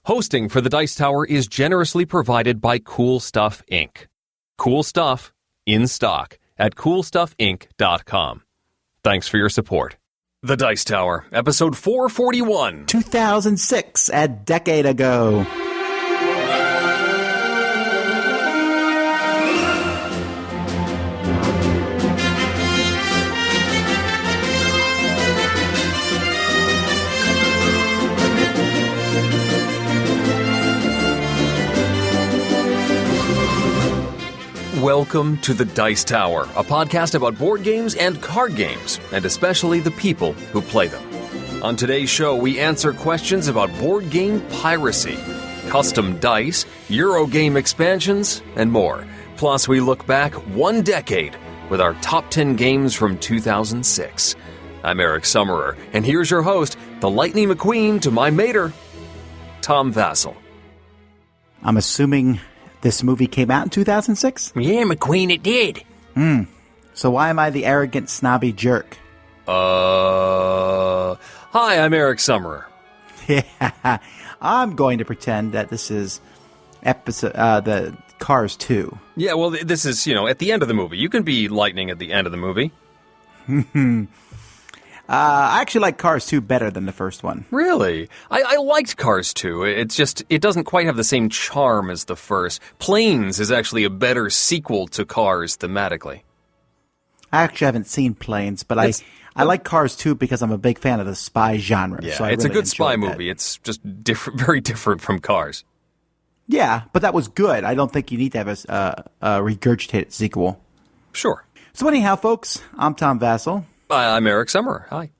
Hosting for the Dice Tower is generously provided by Cool Stuff Inc. Cool Stuff, in stock at coolstuffinc.com. Thanks for your support. The Dice Tower, episode 441. 2006, a decade ago. Welcome to the Dice Tower, a podcast about board games and card games, and especially the people who play them. On today's show, we answer questions about board game piracy, custom dice, Eurogame expansions, and more. Plus, we look back one decade with our top 10 games from 2006. I'm Eric Summerer, and here's your host, the Lightning McQueen to my mater, Tom Vassell. I'm assuming this movie came out in 2006? Yeah, McQueen, it did. So why am I the arrogant, snobby jerk? Hi, I'm Eric Summerer. Yeah, I'm going to pretend that this is the Cars 2. Yeah, well, this is, at the end of the movie. You can be Lightning at the end of the movie. I actually like Cars 2 better than the first one. Really? I liked Cars 2. It's just, it doesn't quite have the same charm as the first. Planes is actually a better sequel to Cars thematically. I actually haven't seen Planes, but I like Cars 2 because I'm a big fan of the spy genre. Yeah, so it's really a good spy enjoyed that. movie. It's just different, very different from Cars. Yeah, but that was good. I don't think you need to have a regurgitated sequel. Sure. So anyhow, folks, I'm Tom Vassell. I'm Eric Summerer. Hi.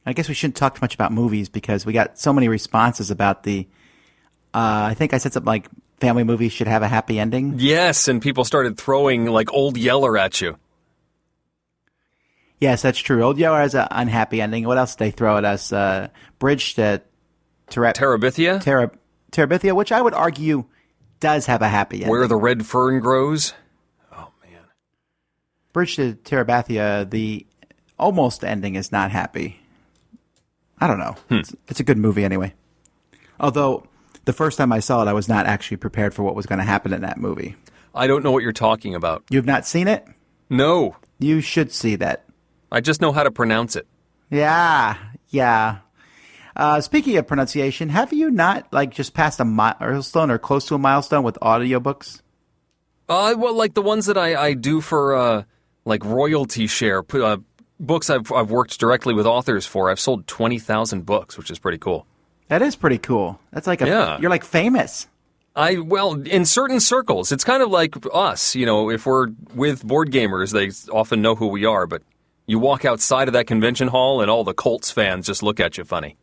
I guess we shouldn't talk too much about movies because we got so many responses about the, I think I said something like family movies should have a happy ending. Yes, and people started throwing Old Yeller at you. Yes, that's true. Old Yeller has an unhappy ending. What else did they throw at us? Bridge to Terabithia? Terabithia, which I would argue does have a happy ending. Where the Red Fern Grows? Oh, man. Bridge to Terabithia, the almost ending is not happy. I don't know. It's a good movie anyway. Although, the first time I saw it, I was not actually prepared for what was going to happen in that movie. I don't know what you're talking about. You've not seen it? No. You should see that. I just know how to pronounce it. Yeah. Speaking of pronunciation, have you not just passed a milestone or close to a milestone with audiobooks? Well, like the ones that I do for royalty share books I've worked directly with authors for. I've sold 20,000 books, which is pretty cool. That is pretty cool. That's you're like famous. Well, in certain circles, it's kind of like us. If we're with board gamers, they often know who we are, but you walk outside of that convention hall and all the Colts fans just look at you funny.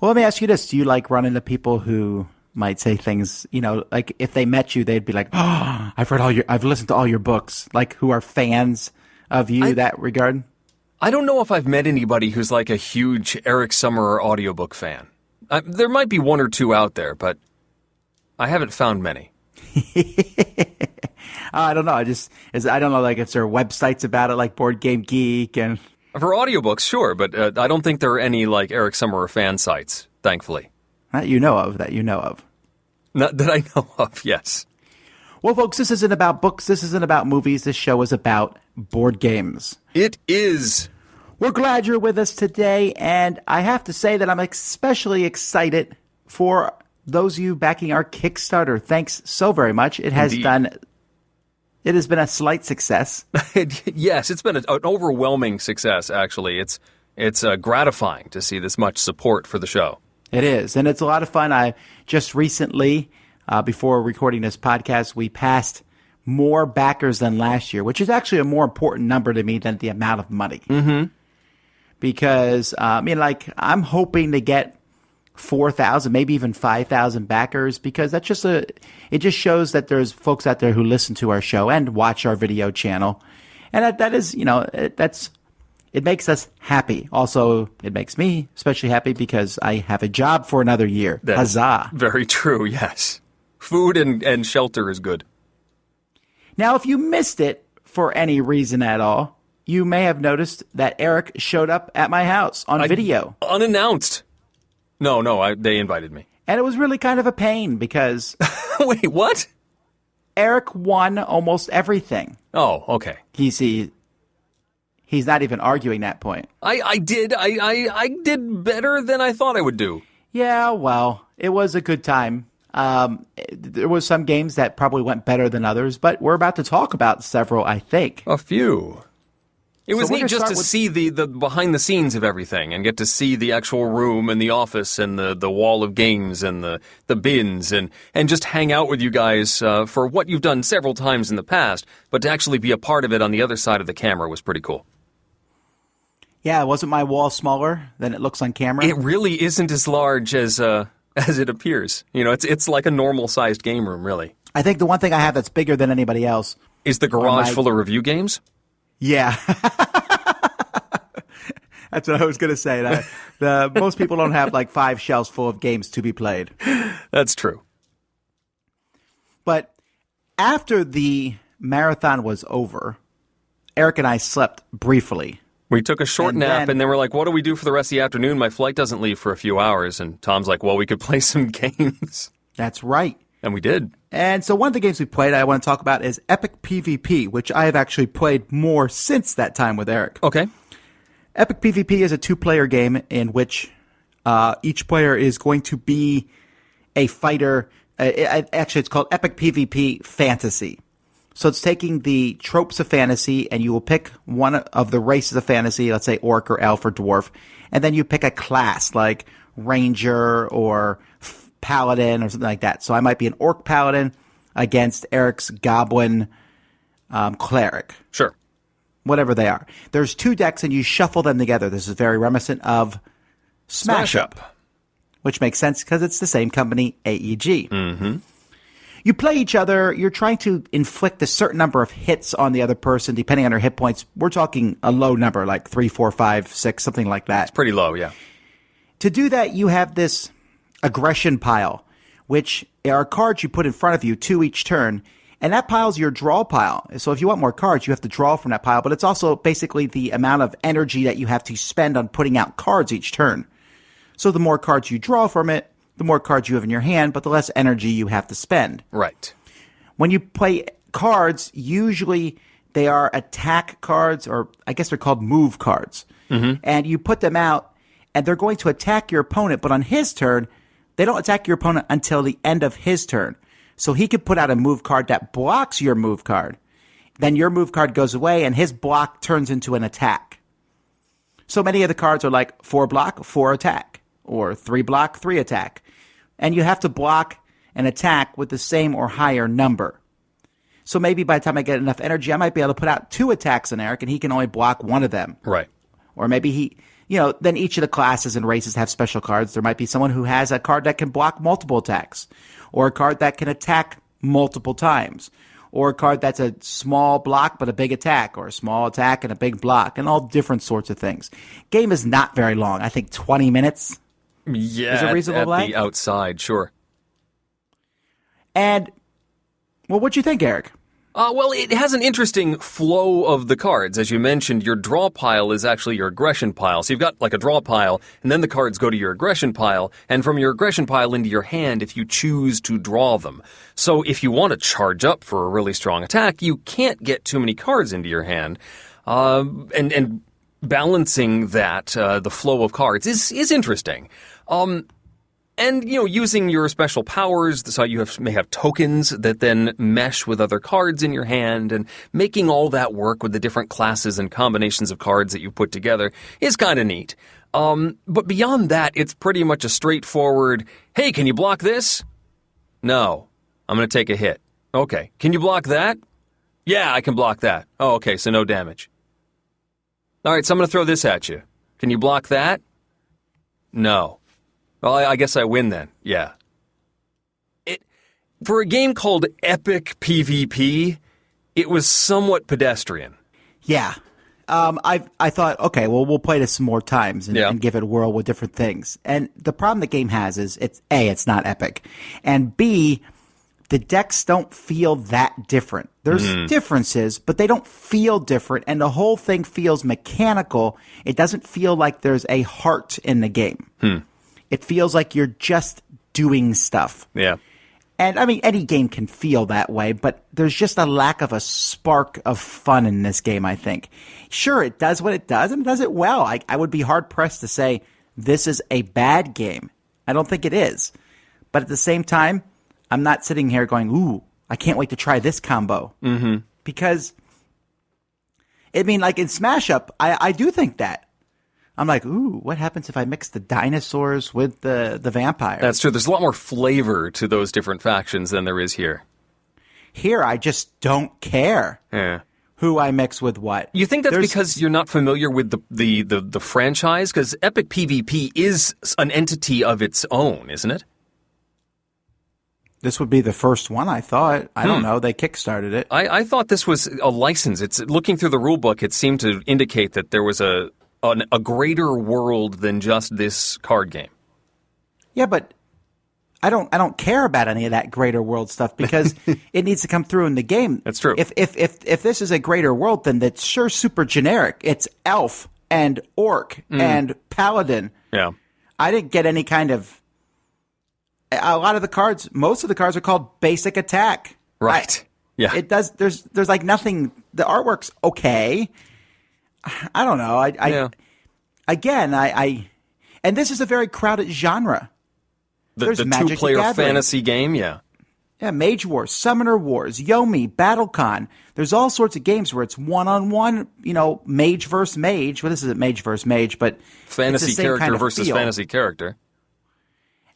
Well, let me ask you this. Do you run into people who might say things, if they met you, they'd be like, oh, I've listened to all your books, who are fans of you that regard? I don't know if I've met anybody who's a huge Eric Summerer audiobook fan. There might be one or two out there, but I haven't found many. I don't know. I don't know, if there are websites about it, like Board Game Geek and... For audiobooks, sure, but I don't think there are any, Eric Summerer fan sites, thankfully. That you know of. Not that I know of, yes. Well, folks, this isn't about books. This isn't about movies. This show is about board games. It is. We're glad you're with us today, and I have to say that I'm especially excited for those of you backing our Kickstarter. Thanks so very much. It has been a slight success. Yes, it's been an overwhelming success, actually. It's gratifying to see this much support for the show. It is, and it's a lot of fun. I just recently, before recording this podcast, we passed more backers than last year, which is actually a more important number to me than the amount of money. Mm-hmm. Because, I'm hoping to get 4,000, maybe even 5,000 backers, because it just shows that there's folks out there who listen to our show and watch our video channel. And that is, it makes us happy. Also, it makes me especially happy because I have a job for another year. Huzzah. Very true, yes. Food and shelter is good. Now, if you missed it for any reason at all, you may have noticed that Eric showed up at my house on video. Unannounced. No, they invited me. And it was really kind of a pain because Wait, what? Eric won almost everything. Oh, okay. He's not even arguing that point. I did better than I thought I would do. Yeah, well, it was a good time. There was some games that probably went better than others, but we're about to talk about several, I think. A few. It was we're neat gonna just start to with- see the behind the scenes of everything and get to see the actual room and the office and the wall of games and the bins and just hang out with you guys for what you've done several times in the past, but to actually be a part of it on the other side of the camera was pretty cool. Yeah, wasn't my wall smaller than it looks on camera? It really isn't as large as it appears. You know, it's like a normal-sized game room, really. I think the one thing I have that's bigger than anybody else. Is the garage full of review games? Yeah. That's what I was going to say. Most people don't have like 5 shelves full of games to be played. That's true. But after the marathon was over, Eric and I slept briefly. We took a short And nap, then- and then we're like, what do we do for the rest of the afternoon? My flight doesn't leave for a few hours. And Tom's like, well, we could play some games. That's right. And we did. And so one of the games we played I want to talk about is Epic PvP, which I have actually played more since that time with Eric. Okay. Epic PvP is a 2-player game in which each player is going to be a fighter. Actually, it's called Epic PvP Fantasy. So it's taking the tropes of fantasy, and you will pick one of the races of fantasy, let's say orc or elf or dwarf, and then you pick a class like ranger or paladin or something like that. So I might be an orc paladin against Eric's goblin cleric. Sure. Whatever they are. There's 2 decks, and you shuffle them together. This is very reminiscent of Smash Up, which makes sense because it's the same company, AEG. Mm-hmm. You play each other. You're trying to inflict a certain number of hits on the other person, depending on their hit points. We're talking a low number, like 3, 4, 5, 6, something like that. Pretty low, yeah. To do that, you have this aggression pile, which are cards you put in front of you 2 each turn. And that pile's your draw pile. So if you want more cards, you have to draw from that pile. But it's also basically the amount of energy that you have to spend on putting out cards each turn. So the more cards you draw from it, the more cards you have in your hand, but the less energy you have to spend. Right. When you play cards, usually they are attack cards, or I guess they're called move cards. Mm-hmm. And you put them out, and they're going to attack your opponent. But on his turn, they don't attack your opponent until the end of his turn. So he could put out a move card that blocks your move card. Then your move card goes away, and his block turns into an attack. So many of the cards are like 4 block, 4 attack, or 3 block, 3 attack. And you have to block an attack with the same or higher number. So maybe by the time I get enough energy, I might be able to put out 2 attacks on Eric, and he can only block 1 of them. Right. Or maybe then each of the classes and races have special cards. There might be someone who has a card that can block multiple attacks, or a card that can attack multiple times, or a card that's a small block but a big attack, or a small attack and a big block, and all different sorts of things. Game is not very long. I think 20 minutes. Yeah, Is it reasonable at length? the outside, sure. And, well, what'd you think, Eric? Well, it has an interesting flow of the cards. As you mentioned, your draw pile is actually your aggression pile. So you've got like a draw pile, and then the cards go to your aggression pile, and from your aggression pile into your hand if you choose to draw them. So if you want to charge up for a really strong attack, you can't get too many cards into your hand. And balancing that, the flow of cards is interesting. And, using your special powers, so you may have tokens that then mesh with other cards in your hand, and making all that work with the different classes and combinations of cards that you put together is kind of neat. But beyond that, it's pretty much a straightforward, hey, can you block this? No. I'm going to take a hit. Okay. Can you block that? Yeah, I can block that. Oh, okay, so no damage. All right, so I'm going to throw this at you. Can you block that? No. Well, I guess I win then. Yeah. For a game called Epic PvP, it was somewhat pedestrian. Yeah. I thought, okay, well, we'll play this some more times and give it a whirl with different things. And the problem the game has is, it's not epic. And B, the decks don't feel that different. There's differences, but they don't feel different. And the whole thing feels mechanical. It doesn't feel like there's a heart in the game. It feels like you're just doing stuff. Yeah. And, I mean, any game can feel that way, but there's just a lack of a spark of fun in this game, I think. Sure, it does what it does, and it does it well. I would be hard-pressed to say this is a bad game. I don't think it is. But at the same time, I'm not sitting here going, ooh, I can't wait to try this combo. Mm-hmm. Because, I mean, like in Smash Up, I do think that. I'm like, ooh, what happens if I mix the dinosaurs with the vampires? That's true. There's a lot more flavor to those different factions than there is here. Here, I just don't care who I mix with what. You think that's because you're not familiar with the franchise? Because Epic PvP is an entity of its own, isn't it? This would be the first one, I thought. I don't know. They kickstarted it. I thought this was a license. It's looking through the rulebook, it seemed to indicate that there was a greater world than just this card game. Yeah, but I don't care about any of that greater world stuff because it needs to come through in the game. That's true. If this is a greater world, then it's sure super generic. It's elf and orc and paladin. Yeah. I didn't get any kind of. A lot of the cards, most of the cards are called basic attack. Right. Yeah. It does. There's like nothing. The artwork's okay. I don't know. And this is a very crowded genre. The two-player fantasy game, yeah. Yeah, Mage Wars, Summoner Wars, Yomi, BattleCon. There's all sorts of games where it's one-on-one, mage versus mage. Well, this isn't mage versus mage, but fantasy character kind of versus feel. Fantasy character.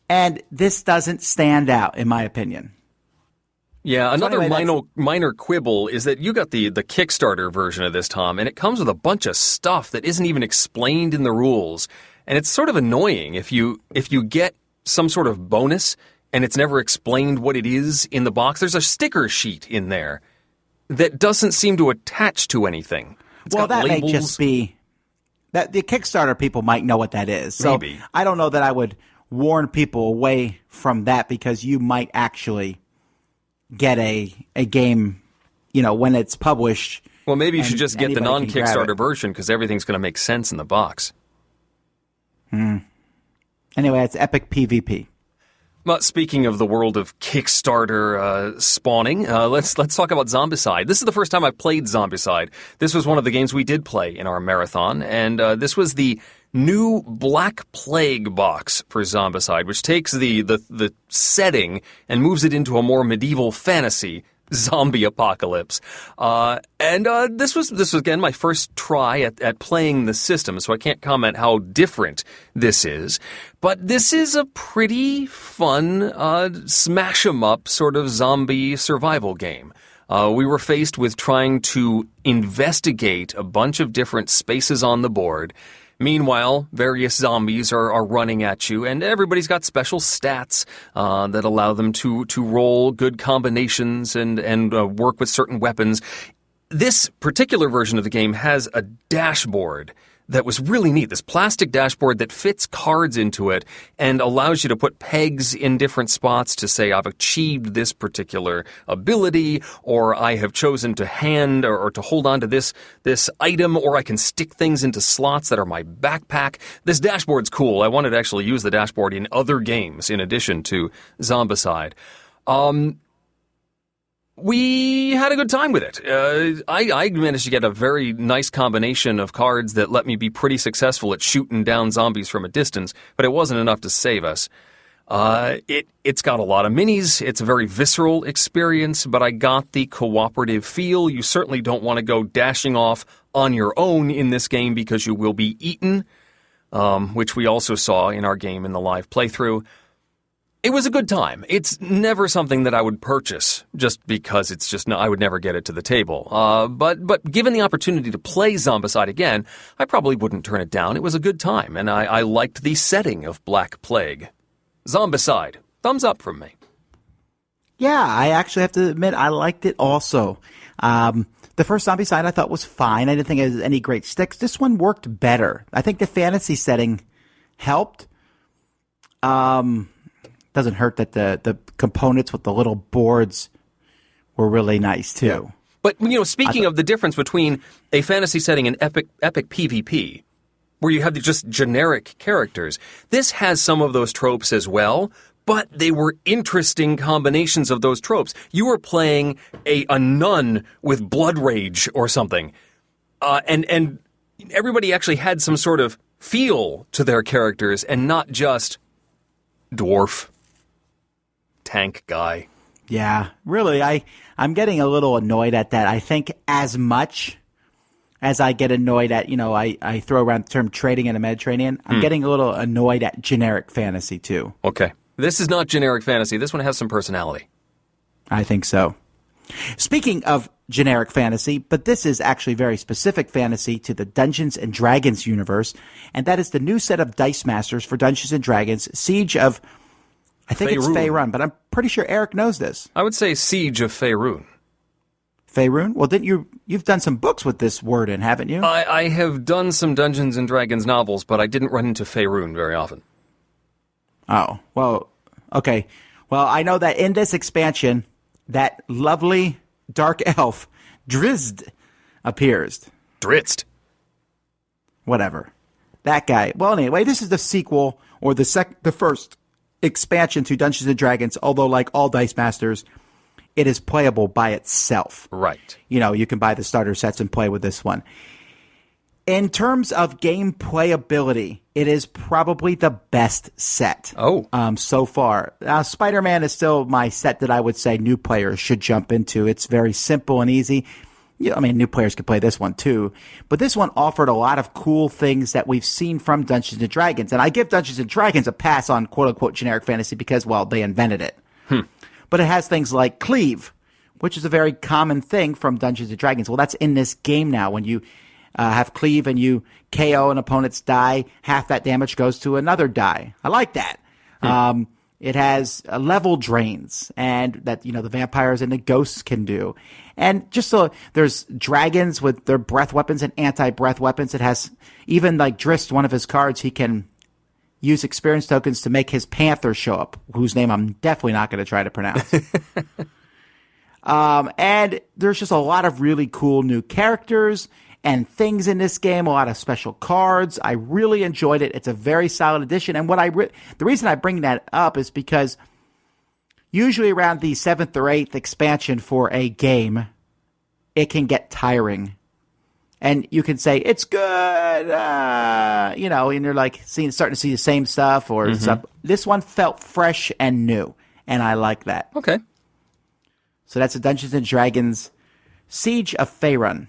And this doesn't stand out, in my opinion. Yeah, another minor quibble is that you got the Kickstarter version of this, Tom, and it comes with a bunch of stuff that isn't even explained in the rules. And it's sort of annoying if you get some sort of bonus and it's never explained what it is in the box. There's a sticker sheet in there that doesn't seem to attach to anything. Well, that labels. May just be that the Kickstarter people might know what that is. So maybe. I don't know that I would warn people away from that because you might actually get a game, when it's published. Well, maybe you should just get the non-Kickstarter version because everything's going to make sense in the box. Anyway, it's Epic PvP. But speaking of the world of Kickstarter spawning, let's talk about Zombicide. This is the first time I've played Zombicide. This was one of the games we did play in our marathon, and this was the new Black Plague box for Zombicide, which takes the setting and moves it into a more medieval fantasy zombie apocalypse. This was again my first try at playing the system, so I can't comment how different this is. But this is a pretty fun smash 'em up sort of zombie survival game. We were faced with trying to investigate a bunch of different spaces on the board. Meanwhile, various zombies are running at you, and everybody's got special stats that allow them to roll good combinations and work with certain weapons. This particular version of the game has a dashboard that was really neat, this plastic dashboard that fits cards into it and allows you to put pegs in different spots to say, I've achieved this particular ability, or I have chosen to hand or to hold on to this item, or I can stick things into slots that are my backpack. This dashboard's cool. I wanted to actually use the dashboard in other games in addition to Zombicide. We had a good time with it. I managed to get a very nice combination of cards that let me be pretty successful at shooting down zombies from a distance, but it wasn't enough to save us. It's got a lot of minis. It's a very visceral experience, but I got the cooperative feel. You certainly don't want to go dashing off on your own in this game because you will be eaten, which we also saw in our game in the live playthrough. It was a good time. It's never something that I would purchase just because it's just I would never get it to the table. But given the opportunity to play Zombicide again, I probably wouldn't turn it down. It was a good time, and I liked the setting of Black Plague. Zombicide, thumbs up from me. Yeah, I actually have to admit I liked it also. The first Zombicide I thought was fine. I didn't think it had any great sticks. This one worked better. I think the fantasy setting helped. Doesn't hurt that the components with the little boards were really nice too. Yeah. But speaking of the difference between a fantasy setting and epic PvP, where you have just generic characters, this has some of those tropes as well, but they were interesting combinations of those tropes. You were playing a nun with blood rage or something. And everybody actually had some sort of feel to their characters and not just dwarf, tank guy. Yeah, really, I'm getting a little annoyed at that. I think as much as I get annoyed at, I throw around the term trading in the Mediterranean, I'm getting a little annoyed at generic fantasy too. Okay. This is not generic fantasy. This one has some personality. I think so. Speaking of generic fantasy, but this is actually very specific fantasy to the Dungeons & Dragons universe, and that is the new set of Dice Masters for Dungeons & Dragons, Siege of, I think it's Faerun, but I'm pretty sure Eric knows this. I would say Siege of Faerun. Faerun? Well, you've done some books with this word in, haven't you? I have done some Dungeons & Dragons novels, but I didn't run into Faerun very often. Oh, well, okay. Well, I know that in this expansion, that lovely dark elf, Drizzt, appears. Drizzt? Whatever. That guy. Well, anyway, this is the sequel, or the first expansion to Dungeons & Dragons, although like all Dice Masters, it is playable by itself. Right. You can buy the starter sets and play with this one. In terms of game playability, it is probably the best set so far. Spider-Man is still my set that I would say new players should jump into. It's very simple and easy. New players could play this one too. But this one offered a lot of cool things that we've seen from Dungeons & Dragons. And I give Dungeons & Dragons a pass on quote-unquote generic fantasy because, well, they invented it. But it has things like cleave, which is a very common thing from Dungeons & Dragons. Well, that's in this game now. When you have cleave and you KO an opponent's die, half that damage goes to another die. I like that. It has level drains, and that the vampires and the ghosts can do. And just there's dragons with their breath weapons and anti-breath weapons. It has even like Drizzt, one of his cards, he can use experience tokens to make his panther show up, whose name I'm definitely not going to try to pronounce. And there's just a lot of really cool new characters and things in this game, a lot of special cards. I really enjoyed it. It's a very solid addition. And the reason I bring that up is because usually around the 7th or 8th expansion for a game, it can get tiring. And you can say, it's good, and you're like starting to see the same stuff or stuff. This one felt fresh and new, and I like that. Okay. So that's a Dungeons & Dragons Siege of Faerun.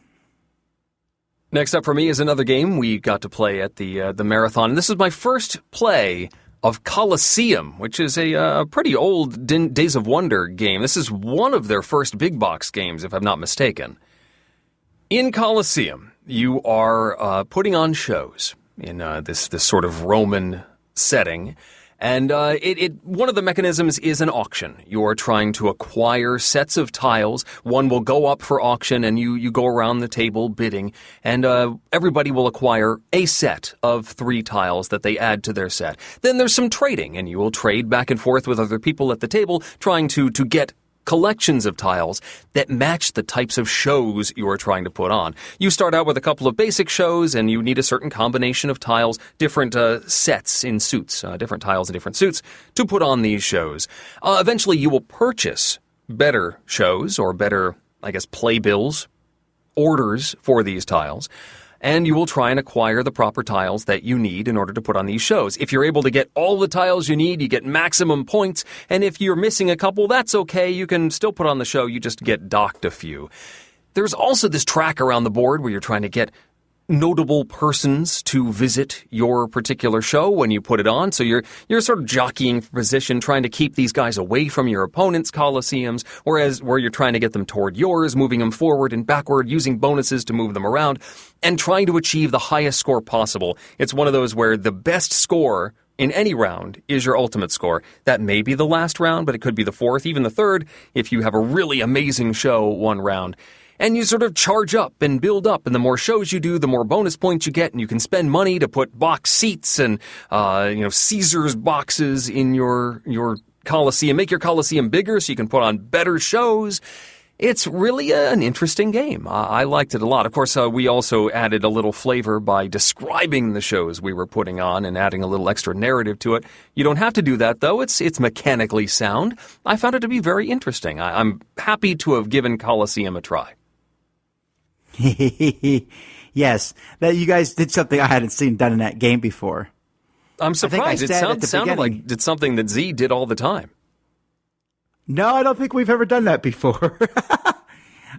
Next up for me is another game we got to play at the marathon. This is my first play of Colosseum, which is a pretty old Days of Wonder game. This is one of their first big box games, if I'm not mistaken. In Colosseum, you are putting on shows in this sort of Roman setting. And one of the mechanisms is an auction. You are trying to acquire sets of tiles. One will go up for auction, and you go around the table bidding. And everybody will acquire a set of 3 tiles that they add to their set. Then there's some trading, and you will trade back and forth with other people at the table, trying to get collections of tiles that match the types of shows you are trying to put on. You start out with a couple of basic shows, and you need a certain combination of tiles, different sets in suits, different tiles in different suits to put on these shows. Eventually, you will purchase better shows or better, playbills, orders for these tiles. And you will try and acquire the proper tiles that you need in order to put on these shows. If you're able to get all the tiles you need, you get maximum points. And if you're missing a couple, that's okay. You can still put on the show. You just get docked a few. There's also this track around the board where you're trying to get notable persons to visit your particular show when you put it on. So you're sort of jockeying for position, trying to keep these guys away from your opponent's Colosseums, where you're trying to get them toward yours, moving them forward and backward, using bonuses to move them around, and trying to achieve the highest score possible. It's one of those where the best score in any round is your ultimate score. That may be the last round, but it could be the 4th, even the 3rd, if you have a really amazing show one round. And you sort of charge up and build up, and the more shows you do, the more bonus points you get, and you can spend money to put box seats and, Caesar's boxes in your Colosseum. Make your Colosseum bigger so you can put on better shows. It's really an interesting game. I liked it a lot. Of course, we also added a little flavor by describing the shows we were putting on and adding a little extra narrative to it. You don't have to do that, though. It's mechanically sound. I found it to be very interesting. I'm happy to have given Colosseum a try. Yes, that you guys did something I hadn't seen done in that game before. I'm surprised. It sounded like it's something that Z did all the time. No, I don't think we've ever done that before.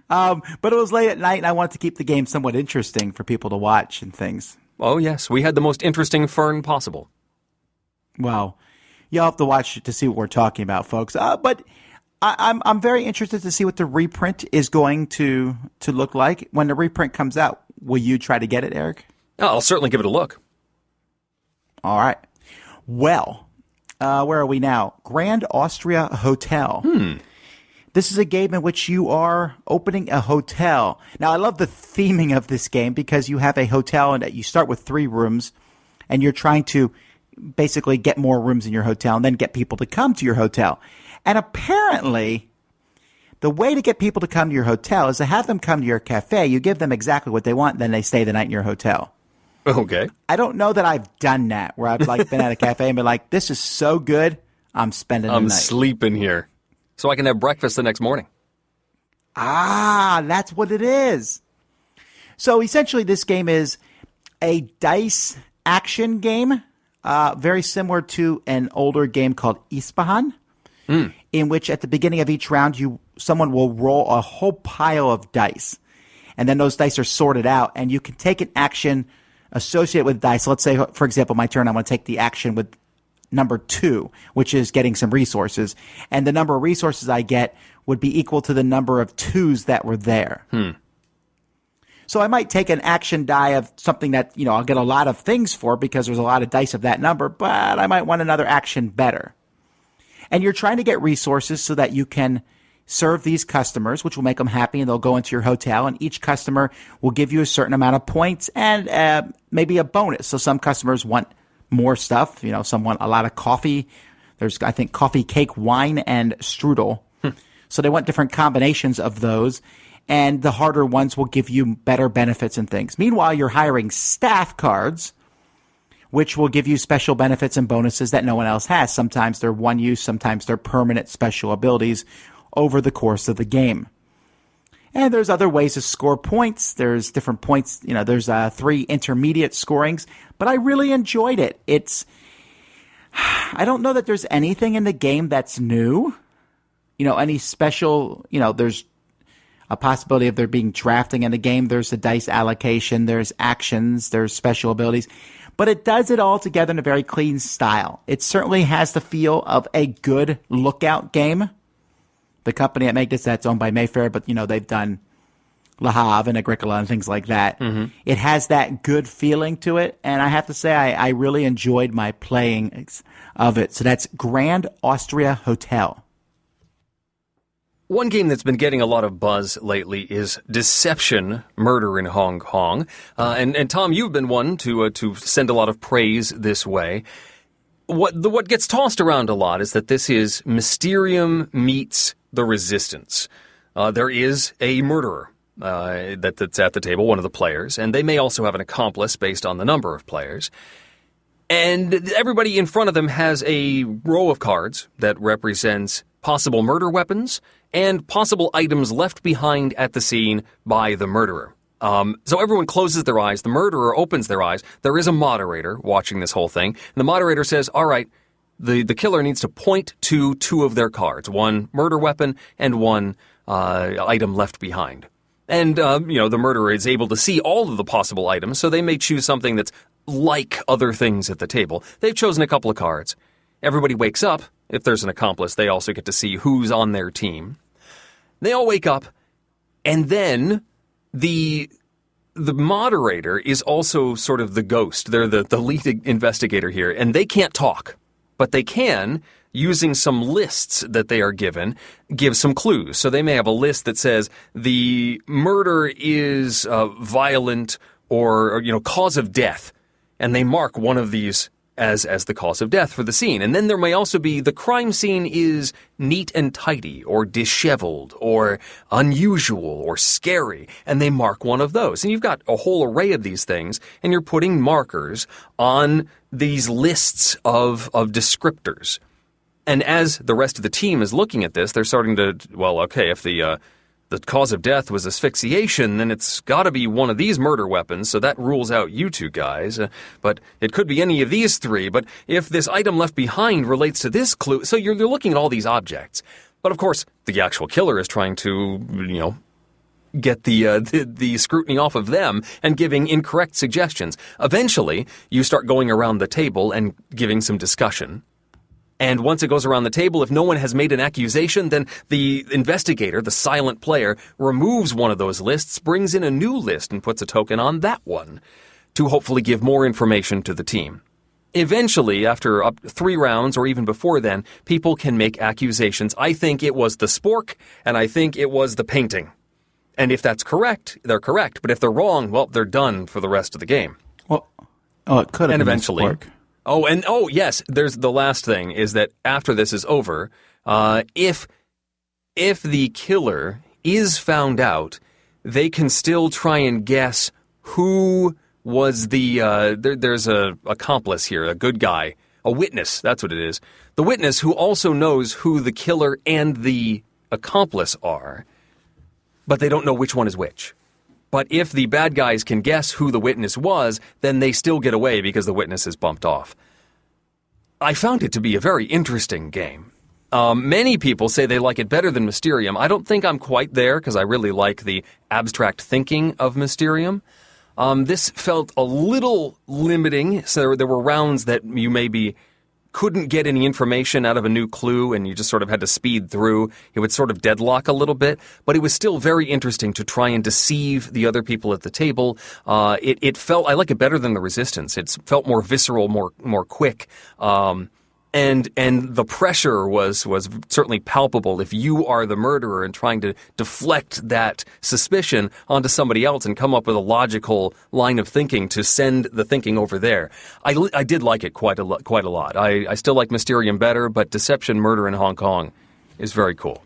But it was late at night, and I wanted to keep the game somewhat interesting for people to watch and things. Oh, yes. We had the most interesting Faerun possible. Well, you'll have to watch to see what we're talking about, folks. But I'm very interested to see what the reprint is going to look like. When the reprint comes out, will you try to get it, Eric? Oh, I'll certainly give it a look. All right. Well, where are we now? Grand Austria Hotel. This is a game in which you are opening a hotel. Now, I love the theming of this game because you have a hotel and you start with 3 rooms, and you're trying to basically get more rooms in your hotel and then get people to come to your hotel. And apparently, the way to get people to come to your hotel is to have them come to your cafe. You give them exactly what they want, then they stay the night in your hotel. Okay. I don't know that I've done that, where I've been at a cafe and been like, this is so good, I'm spending the night. I'm sleeping here so I can have breakfast the next morning. Ah, that's what it is. So essentially this game is a dice action game, very similar to an older game called Ispahan, in which at the beginning of each round, someone will roll a whole pile of dice. And then those dice are sorted out, and you can take an action associated with dice. Let's say, for example, my turn, I'm going to take the action with number 2, which is getting some resources. And the number of resources I get would be equal to the number of 2s that were there. So I might take an action die of something that, I'll get a lot of things for because there's a lot of dice of that number, but I might want another action better. And you're trying to get resources so that you can serve these customers, which will make them happy, and they'll go into your hotel, and each customer will give you a certain amount of points and maybe a bonus. So some customers want more stuff. Some want a lot of coffee. There's, I think, coffee, cake, wine, and strudel. So they want different combinations of those, and the harder ones will give you better benefits and things. Meanwhile, you're hiring staff cards, which will give you special benefits and bonuses that no one else has. Sometimes they're one use, sometimes they're permanent special abilities over the course of the game. And there's other ways to score points. There's different points. There's 3 intermediate scorings, but I really enjoyed it. I don't know that there's anything in the game that's new. Any special, there's a possibility of there being drafting in the game. There's the dice allocation. There's actions. There's special abilities. But it does it all together in a very clean style. It certainly has the feel of a good Lookout game. The company that made this, that's owned by Mayfair, but, they've done Le Havre and Agricola and things like that. It has that good feeling to it, and I have to say I really enjoyed my playing of it. So that's Grand Austria Hotel. One game that's been getting a lot of buzz lately is Deception: Murder in Hong Kong. And Tom, you've been one to send a lot of praise this way. What gets tossed around a lot is that this is Mysterium meets the Resistance. There is a murderer that's at the table, one of the players, and they may also have an accomplice based on the number of players. And everybody in front of them has a row of cards that represents possible murder weapons and possible items left behind at the scene by the murderer. So everyone closes their eyes. The murderer opens their eyes. There is a moderator watching this whole thing. And the moderator says, all right, the killer needs to point to 2 of their cards, one murder weapon and one item left behind. And, the murderer is able to see all of the possible items, so they may choose something that's like other things at the table. They've chosen a couple of cards. Everybody wakes up. If there's an accomplice, they also get to see who's on their team. They all wake up, and then the moderator is also sort of the ghost. They're the lead investigator here, and they can't talk, but they can, using some lists that they are given, give some clues. So they may have a list that says the murder is violent or cause of death, and they mark one of these as the cause of death for the scene. And then there may also be the crime scene is neat and tidy, or disheveled, or unusual, or scary, and they mark one of those. And you've got a whole array of these things, and you're putting markers on these lists of descriptors. And as the rest of the team is looking at this, they're starting to, well, okay, if the cause of death was asphyxiation, then it's got to be one of these murder weapons, so that rules out you two guys. But it could be any of these three. But if this item left behind relates to this clue, so you're looking at all these objects. But of course, the actual killer is trying to, get the scrutiny off of them and giving incorrect suggestions. Eventually, you start going around the table and giving some discussion. And once it goes around the table, if no one has made an accusation, then the investigator, the silent player, removes one of those lists, brings in a new list, and puts a token on that one to hopefully give more information to the team. Eventually, after 3 rounds or even before then, people can make accusations. I think it was the spork, and I think it was the painting. And if that's correct, they're correct. But if they're wrong, well, they're done for the rest of the game. Well, it could have been eventually. The spork. Yes, there's the last thing is that after this is over, if the killer is found out, they can still try and guess who was there's a accomplice here, a good guy, a witness, that's what it is. The witness who also knows who the killer and the accomplice are, but they don't know which one is which. But if the bad guys can guess who the witness was, then they still get away because the witness is bumped off. I found it to be a very interesting game. Many people say they like it better than Mysterium. I don't think I'm quite there because I really like the abstract thinking of Mysterium. This felt a little limiting, so there were rounds that you maybe couldn't get any information out of a new clue and you just sort of had to speed through. It would sort of deadlock a little bit, but it was still very interesting to try and deceive the other people at the table. It felt, I like it better than the Resistance. It felt more visceral, more quick. And the pressure was certainly palpable if you are the murderer and trying to deflect that suspicion onto somebody else and come up with a logical line of thinking to send the thinking over there. I did like it quite a lot. I still like Mysterium better, but Deception Murder in Hong Kong is very cool.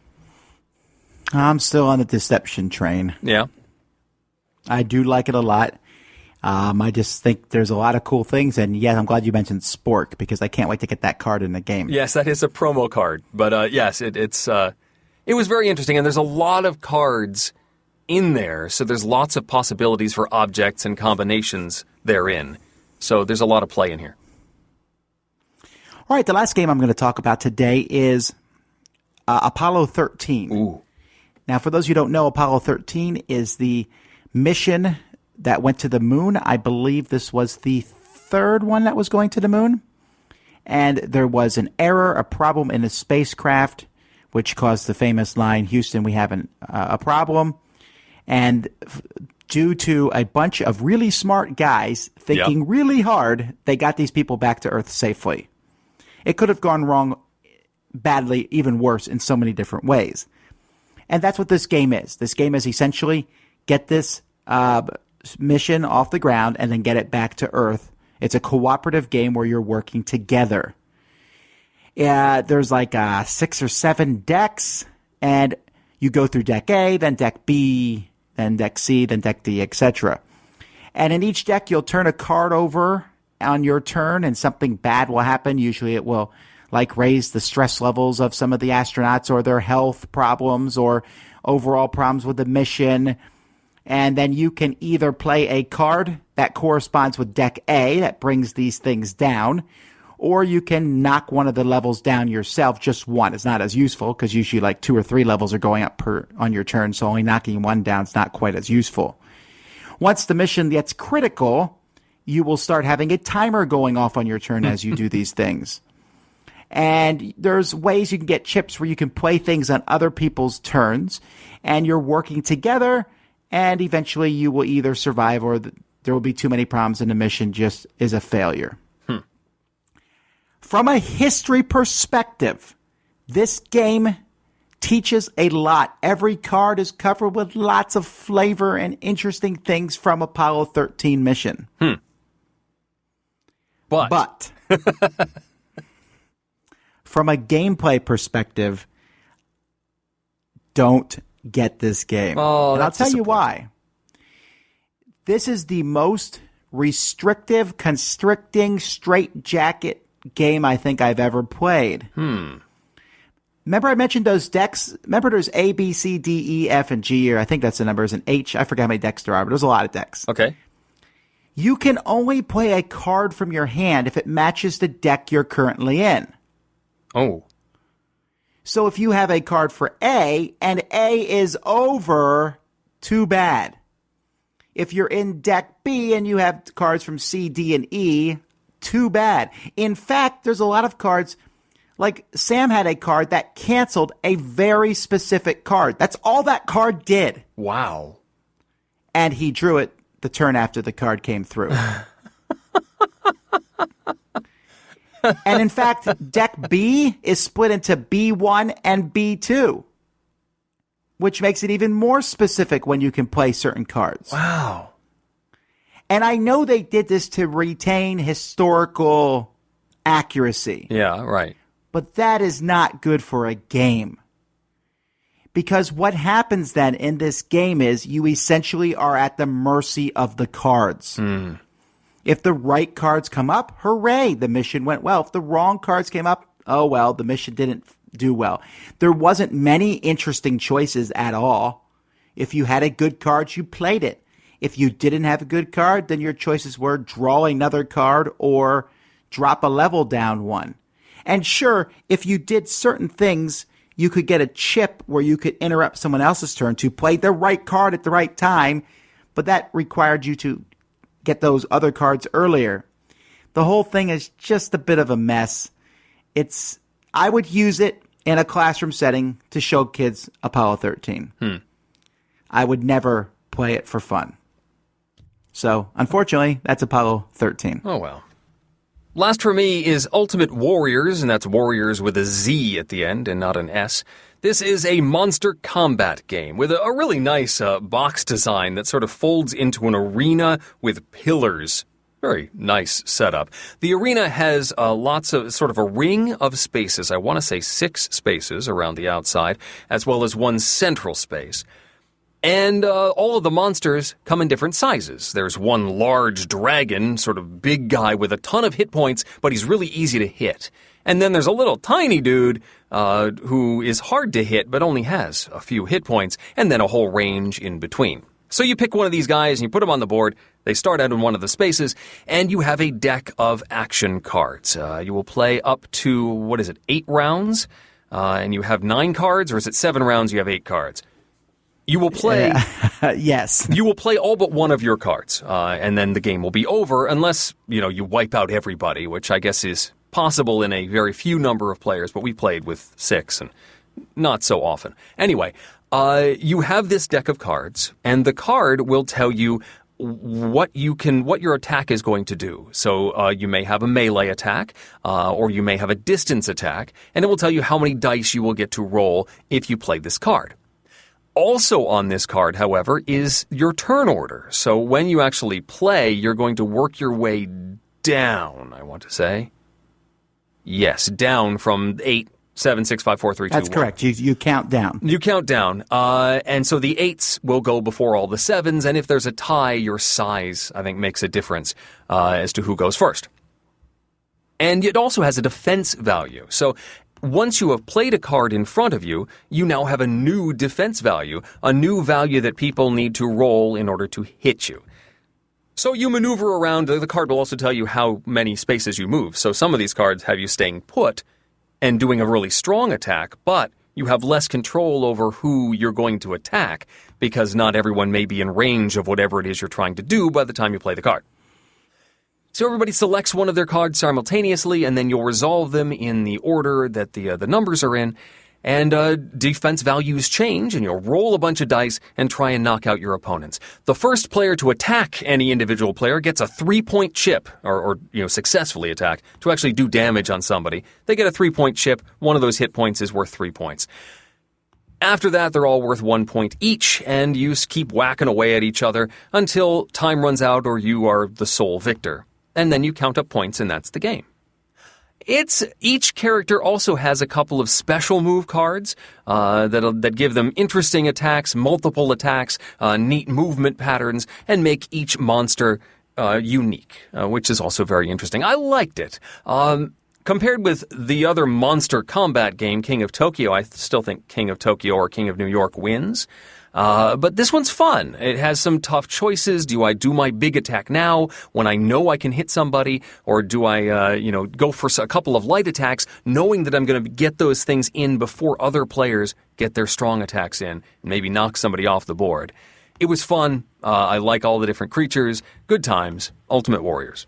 I'm still on the Deception train. Yeah. I do like it a lot. I just think there's a lot of cool things, and yes, I'm glad you mentioned Spork because I can't wait to get that card in the game. Yes, that is a promo card, but yes, it was very interesting, and there's a lot of cards in there, so there's lots of possibilities for objects and combinations therein. So there's a lot of play in here. All right, the last game I'm going to talk about today is Apollo 13. Ooh. Now, for those who don't know, Apollo 13 is the mission that went to the moon. I believe this was the 3rd one that was going to the moon. And there was an error, a problem in the spacecraft, which caused the famous line, Houston, we have a problem. And due to a bunch of really smart guys thinking really hard, they got these people back to Earth safely. It could have gone wrong badly, even worse, in so many different ways. And that's what this game is. This game is essentially get this mission off the ground and then get it back to Earth. It's a cooperative game where you're working together. There's like 6 or 7 decks, and you go through deck A, then deck B, then deck C, then deck D, etc. And in each deck, you'll turn a card over on your turn, and something bad will happen. Usually it will like raise the stress levels of some of the astronauts or their health problems or overall problems with the mission. And then you can either play a card that corresponds with deck A that brings these things down, or you can knock one of the levels down yourself, just one. It's not as useful because usually like 2 or 3 levels are going up on your turn, so only knocking one down is not quite as useful. Once the mission gets critical, you will start having a timer going off on your turn as you do these things. And there's ways you can get chips where you can play things on other people's turns, and you're working together. And eventually you will either survive or there will be too many problems and the mission just is a failure. From a history perspective, this game teaches a lot. Every card is covered with lots of flavor and interesting things from Apollo 13 mission. But From a gameplay perspective, don't get this game. Oh, and I'll that's tell you disappointing. why. This is the most restrictive, constricting, straitjacket game I think I've ever played. Remember I mentioned those decks? Remember there's A, B, C, D, E, F, and G, or I think that's the numbers, and H. I forgot how many decks there are, but there's a lot of decks. Okay. You can only play a card from your hand if it matches the deck you're currently in. Oh. So if you have a card for A, and A is over, too bad. If you're in deck B and you have cards from C, D, and E, too bad. In fact, there's a lot of cards, like Sam had a card that canceled a very specific card. That's all that card did. Wow. And he drew it the turn after the card came through. And in fact, deck B is split into B1 and B2, which makes it even more specific when you can play certain cards. Wow. And I know they did this to retain historical accuracy. Yeah, right. But that is not good for a game. Because what happens then in this game is you essentially are at the mercy of the cards. If the right cards come up, hooray, the mission went well. If the wrong cards came up, oh well, the mission didn't do well. There wasn't many interesting choices at all. If you had a good card, you played it. If you didn't have a good card, then your choices were draw another card or drop a level down one. And sure, if you did certain things, you could get a chip where you could interrupt someone else's turn to play the right card at the right time, but that required you to get those other cards earlier. The whole thing is just a bit of a mess. I would use it in a classroom setting to show kids Apollo 13. I would never play it for fun. So, unfortunately, that's Apollo 13. Oh, well. Last for me is Ultimate Warriorz, and that's Warriors with a Z at the end and not an S. This is a monster combat game with a really nice box design that sort of folds into an arena with pillars. Very nice setup. The arena has lots of sort of a ring of spaces. I want to say 6 spaces around the outside, as well as one central space. And all of the monsters come in different sizes. There's one large dragon, sort of big guy with a ton of hit points, but he's really easy to hit. And then there's a little tiny dude who is hard to hit, but only has a few hit points, and then a whole range in between. So you pick one of these guys and you put them on the board. They start out in one of the spaces, and you have a deck of action cards. You will play up to, 8 rounds? And you have 9 cards, or is it 7 rounds, you have 8 cards? You will play... Yes. You will play all but one of your cards, and then the game will be over unless, you wipe out everybody, which I guess is possible in a very few number of players, but we played with 6 and not so often. Anyway, you have this deck of cards, and the card will tell you what your attack is going to do. So you may have a melee attack, or you may have a distance attack, and it will tell you how many dice you will get to roll if you play this card. Also on this card, however, is your turn order. So when you actually play, you're going to work your way down, I want to say. Yes, down from 8, 7, 6, 5, 4, 3, 2, That's 1. correct. You count down. You count down. And so the 8s will go before all the 7s, and if there's a tie, your size, I think, makes a difference as to who goes first. And it also has a defense value. So once you have played a card in front of you, you now have a new defense value, a new value that people need to roll in order to hit you. So you maneuver around. The card will also tell you how many spaces you move. So some of these cards have you staying put and doing a really strong attack, but you have less control over who you're going to attack because not everyone may be in range of whatever it is you're trying to do by the time you play the card. So everybody selects one of their cards simultaneously, and then you'll resolve them in the order that the numbers are in. And defense values change, and you'll roll a bunch of dice and try and knock out your opponents. The first player to attack any individual player gets a 3-point chip, or successfully attack, to actually do damage on somebody. They get a 3-point chip. One of those hit points is worth 3 points. After that, they're all worth 1 point each, and you keep whacking away at each other until time runs out or you are the sole victor. And then you count up points, and that's the game. Each character also has a couple of special move cards that give them interesting attacks, multiple attacks, neat movement patterns, and make each monster unique, which is also very interesting. I liked it. Compared with the other monster combat game, King of Tokyo, I still think King of Tokyo or King of New York wins. But this one's fun. It has some tough choices. Do I do my big attack now when I know I can hit somebody? Or do I, go for a couple of light attacks knowing that I'm going to get those things in before other players get their strong attacks in and maybe knock somebody off the board? It was fun. I like all the different creatures. Good times. Ultimate Warriorz.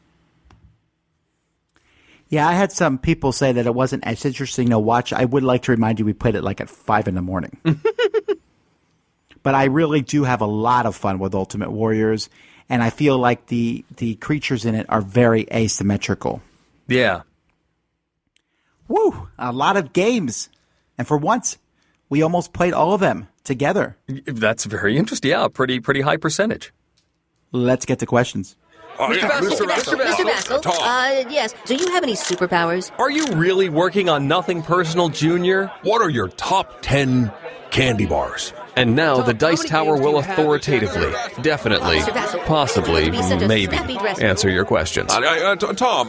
Yeah, I had some people say that it wasn't as interesting to watch. I would like to remind you we played it like at 5 a.m. But I really do have a lot of fun with Ultimate Warriorz, and I feel like the creatures in it are very asymmetrical. Yeah. Woo! A lot of games. And for once, we almost played all of them together. That's very interesting. Yeah, pretty high percentage. Let's get to questions. Mr. Vassal, yes. Do you have any superpowers? Are you really working on Nothing Personal, Junior? What are your top 10 candy bars? And now the Dice Tower will authoritatively, definitely, possibly, maybe answer your questions. Tom,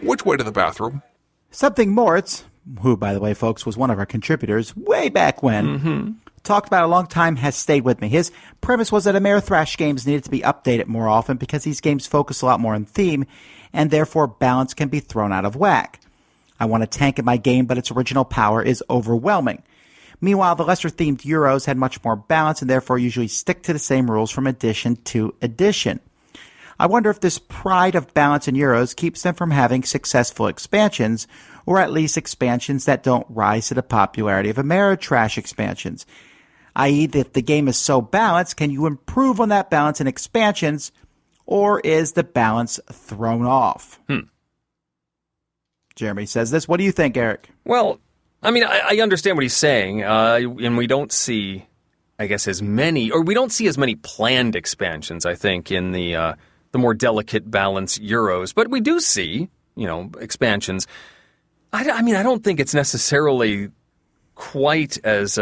which way to the bathroom? Something Moritz, who, by the way, folks, was one of our contributors way back when, talked about a long time, has stayed with me. His premise was that Ameritrash games needed to be updated more often because these games focus a lot more on theme, and therefore balance can be thrown out of whack. I want a tank in my game, but its original power is overwhelming. Meanwhile, the lesser-themed Euros had much more balance and therefore usually stick to the same rules from edition to edition. I wonder if this pride of balance in Euros keeps them from having successful expansions, or at least expansions that don't rise to the popularity of Ameritrash expansions. I.e., if the game is so balanced, can you improve on that balance in expansions, or is the balance thrown off? Jeremy says this. What do you think, Eric? Well, I mean, I understand what he's saying, and we don't see, I guess, as many planned expansions, I think, in the more delicate balance Euros. But we do see, expansions. I don't think it's necessarily quite as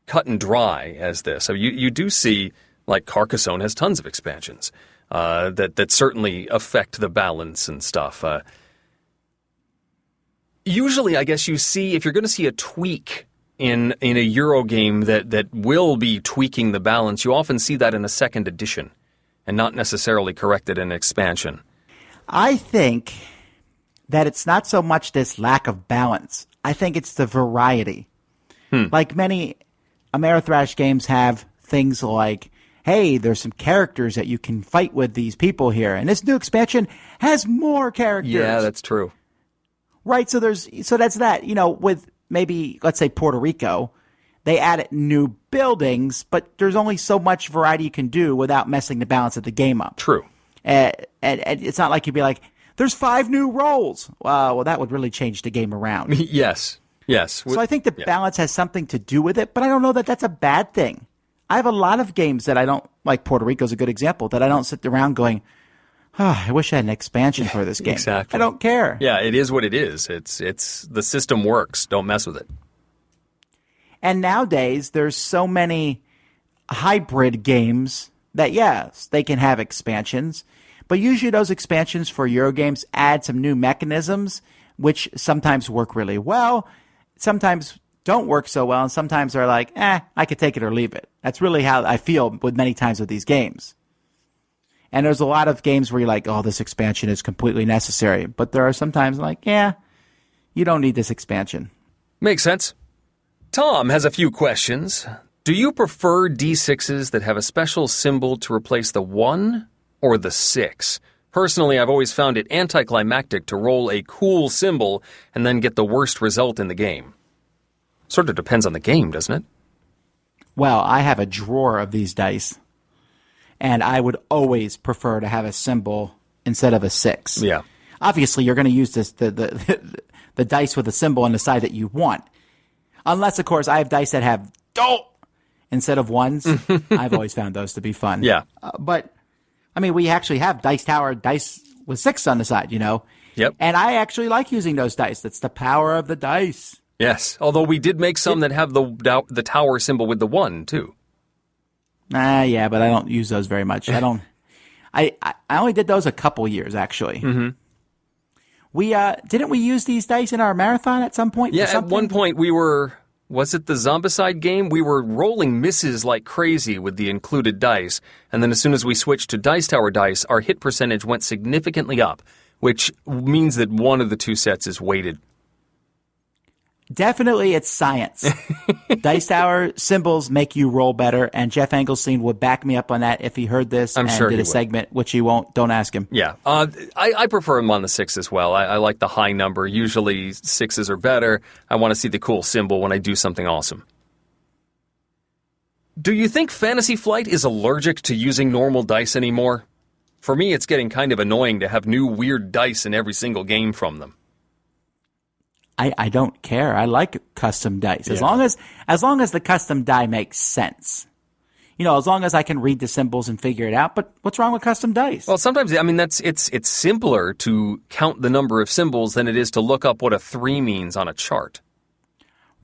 cut and dry as this. You do see, like, Carcassonne has tons of expansions that certainly affect the balance and stuff. Usually, I guess you see, if you're going to see a tweak in a Euro game that will be tweaking the balance, you often see that in a second edition and not necessarily corrected in expansion. I think that it's not so much this lack of balance. I think it's the variety. Like many Ameritrash games have things like, hey, there's some characters that you can fight with these people here, and this new expansion has more characters. Yeah, that's true. Right, so that's that. With maybe, let's say, Puerto Rico, they added new buildings, but there's only so much variety you can do without messing the balance of the game up. True. And it's not like you'd be like, there's 5 new roles. Well, that would really change the game around. Yes. So I think the balance has something to do with it, but I don't know that that's a bad thing. I have a lot of games that I don't, like Puerto Rico's a good example, that I don't sit around going, I wish I had an expansion for this game. Exactly. I don't care. Yeah, it is what it is. It's the system works. Don't mess with it. And nowadays, there's so many hybrid games that, yes, they can have expansions. But usually those expansions for Euro games add some new mechanisms, which sometimes work really well, sometimes don't work so well, and sometimes they're like, I could take it or leave it. That's really how I feel with many times with these games. And there's a lot of games where you're like, this expansion is completely necessary. But there are sometimes like, you don't need this expansion. Makes sense. Tom has a few questions. Do you prefer D6s that have a special symbol to replace the 1 or the 6? Personally, I've always found it anticlimactic to roll a cool symbol and then get the worst result in the game. Sort of depends on the game, doesn't it? Well, I have a drawer of these dice. And I would always prefer to have a symbol instead of a 6. Yeah. Obviously, you're going to use the dice with a symbol on the side that you want. Unless, of course, I have dice that have "don't" instead of 1s. I've always found those to be fun. Yeah. But, I mean, we actually have Dice Tower dice with 6 on the side, Yep. And I actually like using those dice. That's the power of the dice. Yes, although we did make some that have the tower symbol with the 1, too. Yeah, but I don't use those very much. I don't. I only did those a couple years, actually. Mm-hmm. We didn't we use these dice in our marathon at some point? Yeah, at one point we were. Was it the Zombicide game? We were rolling misses like crazy with the included dice, and then as soon as we switched to Dice Tower dice, our hit percentage went significantly up, which means that one of the 2 sets is weighted. Definitely, it's science. Dice Tower symbols make you roll better, and Jeff Engelstein would back me up on that if he heard this and sure did he a would. segment, which he won't. Don't ask him. Yeah, I prefer them on the 6 as well. I like the high number. Usually 6s are better. I want to see the cool symbol when I do something awesome. Do you think Fantasy Flight is allergic to using normal dice anymore? For me, it's getting kind of annoying to have new weird dice in every single game from them. I don't care. I like custom dice as long as the custom die makes sense. As long as I can read the symbols and figure it out. But what's wrong with custom dice? Well, sometimes it's simpler to count the number of symbols than it is to look up what a 3 means on a chart.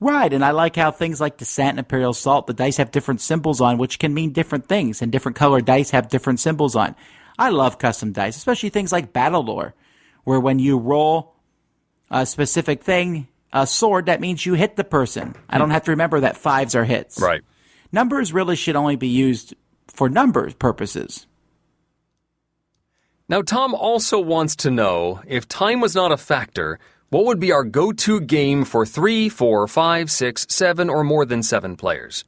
Right, and I like how things like Descent and Imperial Assault, the dice have different symbols on, which can mean different things, and different colored dice have different symbols on. I love custom dice, especially things like Battle Lore, where when you roll a specific thing, a sword, that means you hit the person. I don't have to remember that 5s are hits. Right. Numbers really should only be used for numbers purposes. Now, Tom also wants to know, if time was not a factor, what would be our go-to game for 3, 4, 5, 6, 7, or more than 7 players?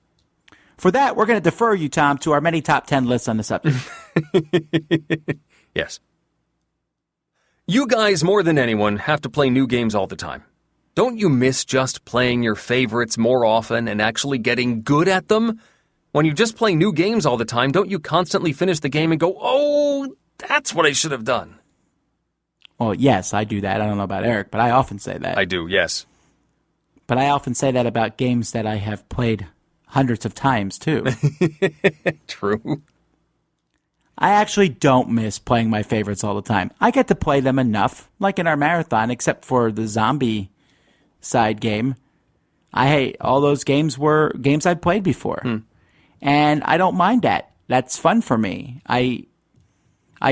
For that, we're going to defer you, Tom, to our many top 10 lists on the subject. Yes. You guys, more than anyone, have to play new games all the time. Don't you miss just playing your favorites more often and actually getting good at them? When you just play new games all the time, don't you constantly finish the game and go, oh, that's what I should have done? Well, yes, I do that. I don't know about Eric, but I often say that. I do, yes. But I often say that about games that I have played hundreds of times, too. True. I actually don't miss playing my favorites all the time. I get to play them enough, like in our marathon, except for the Zombicide game. All those games were games I'd played before. And I don't mind that. That's fun for me. I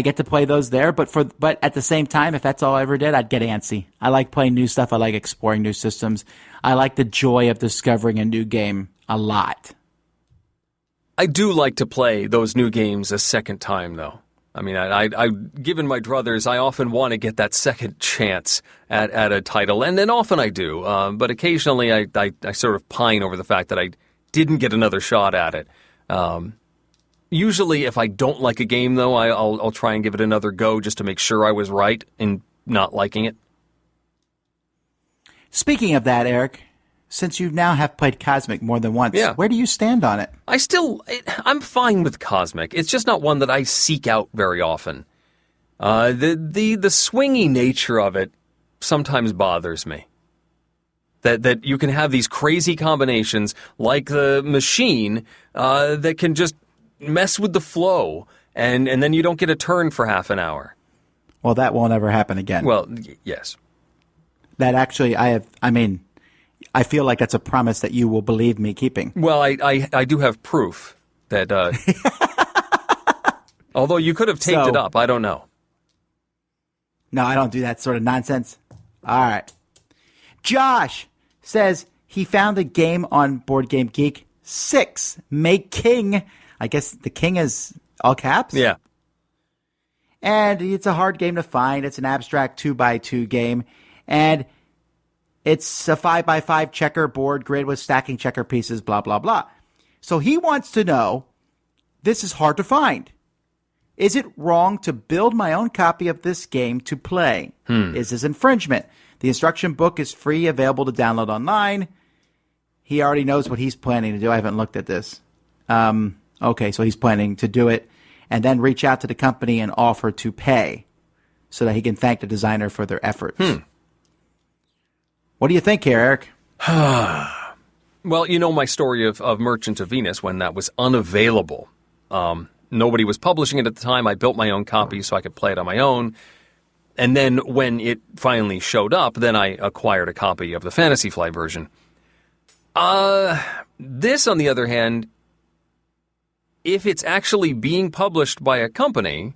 get to play those there, but at the same time, if that's all I ever did, I'd get antsy. I like playing new stuff. I like exploring new systems. I like the joy of discovering a new game a lot. I do like to play those new games a second time, though. I mean, I given my druthers, I often want to get that second chance at a title, and then often I do. But occasionally I sort of pine over the fact that I didn't get another shot at it. Usually, if I don't like a game, though, I'll try and give it another go just to make sure I was right in not liking it. Speaking of that, Eric, since you now have played Cosmic more than once, where do you stand on it? I'm fine with Cosmic. It's just not one that I seek out very often. The swingy nature of it sometimes bothers me. That you can have these crazy combinations like the machine that can just mess with the flow, and then you don't get a turn for half an hour. Well, that won't ever happen again. Well, yes. That actually, I feel like that's a promise that you will believe me keeping. Well, I do have proof that, although you could have taped it up, I don't know. No, I don't do that sort of nonsense. All right. Josh says he found a game on Board Game Geek, 6, Make King. I guess the king is all caps? Yeah. And it's a hard game to find. It's an abstract 2x2 game. And it's a 5x5 checkerboard grid with stacking checker pieces, blah, blah, blah. So he wants to know, this is hard to find. Is it wrong to build my own copy of this game to play? Is this infringement? The instruction book is free, available to download online. He already knows what he's planning to do. I haven't looked at this. Okay, so he's planning to do it and then reach out to the company and offer to pay so that he can thank the designer for their efforts. What do you think here, Eric? Well, you know my story of Merchant of Venus when that was unavailable. Nobody was publishing it at the time. I built my own copy so I could play it on my own. And then when it finally showed up, then I acquired a copy of the Fantasy Flight version. This, on the other hand, if it's actually being published by a company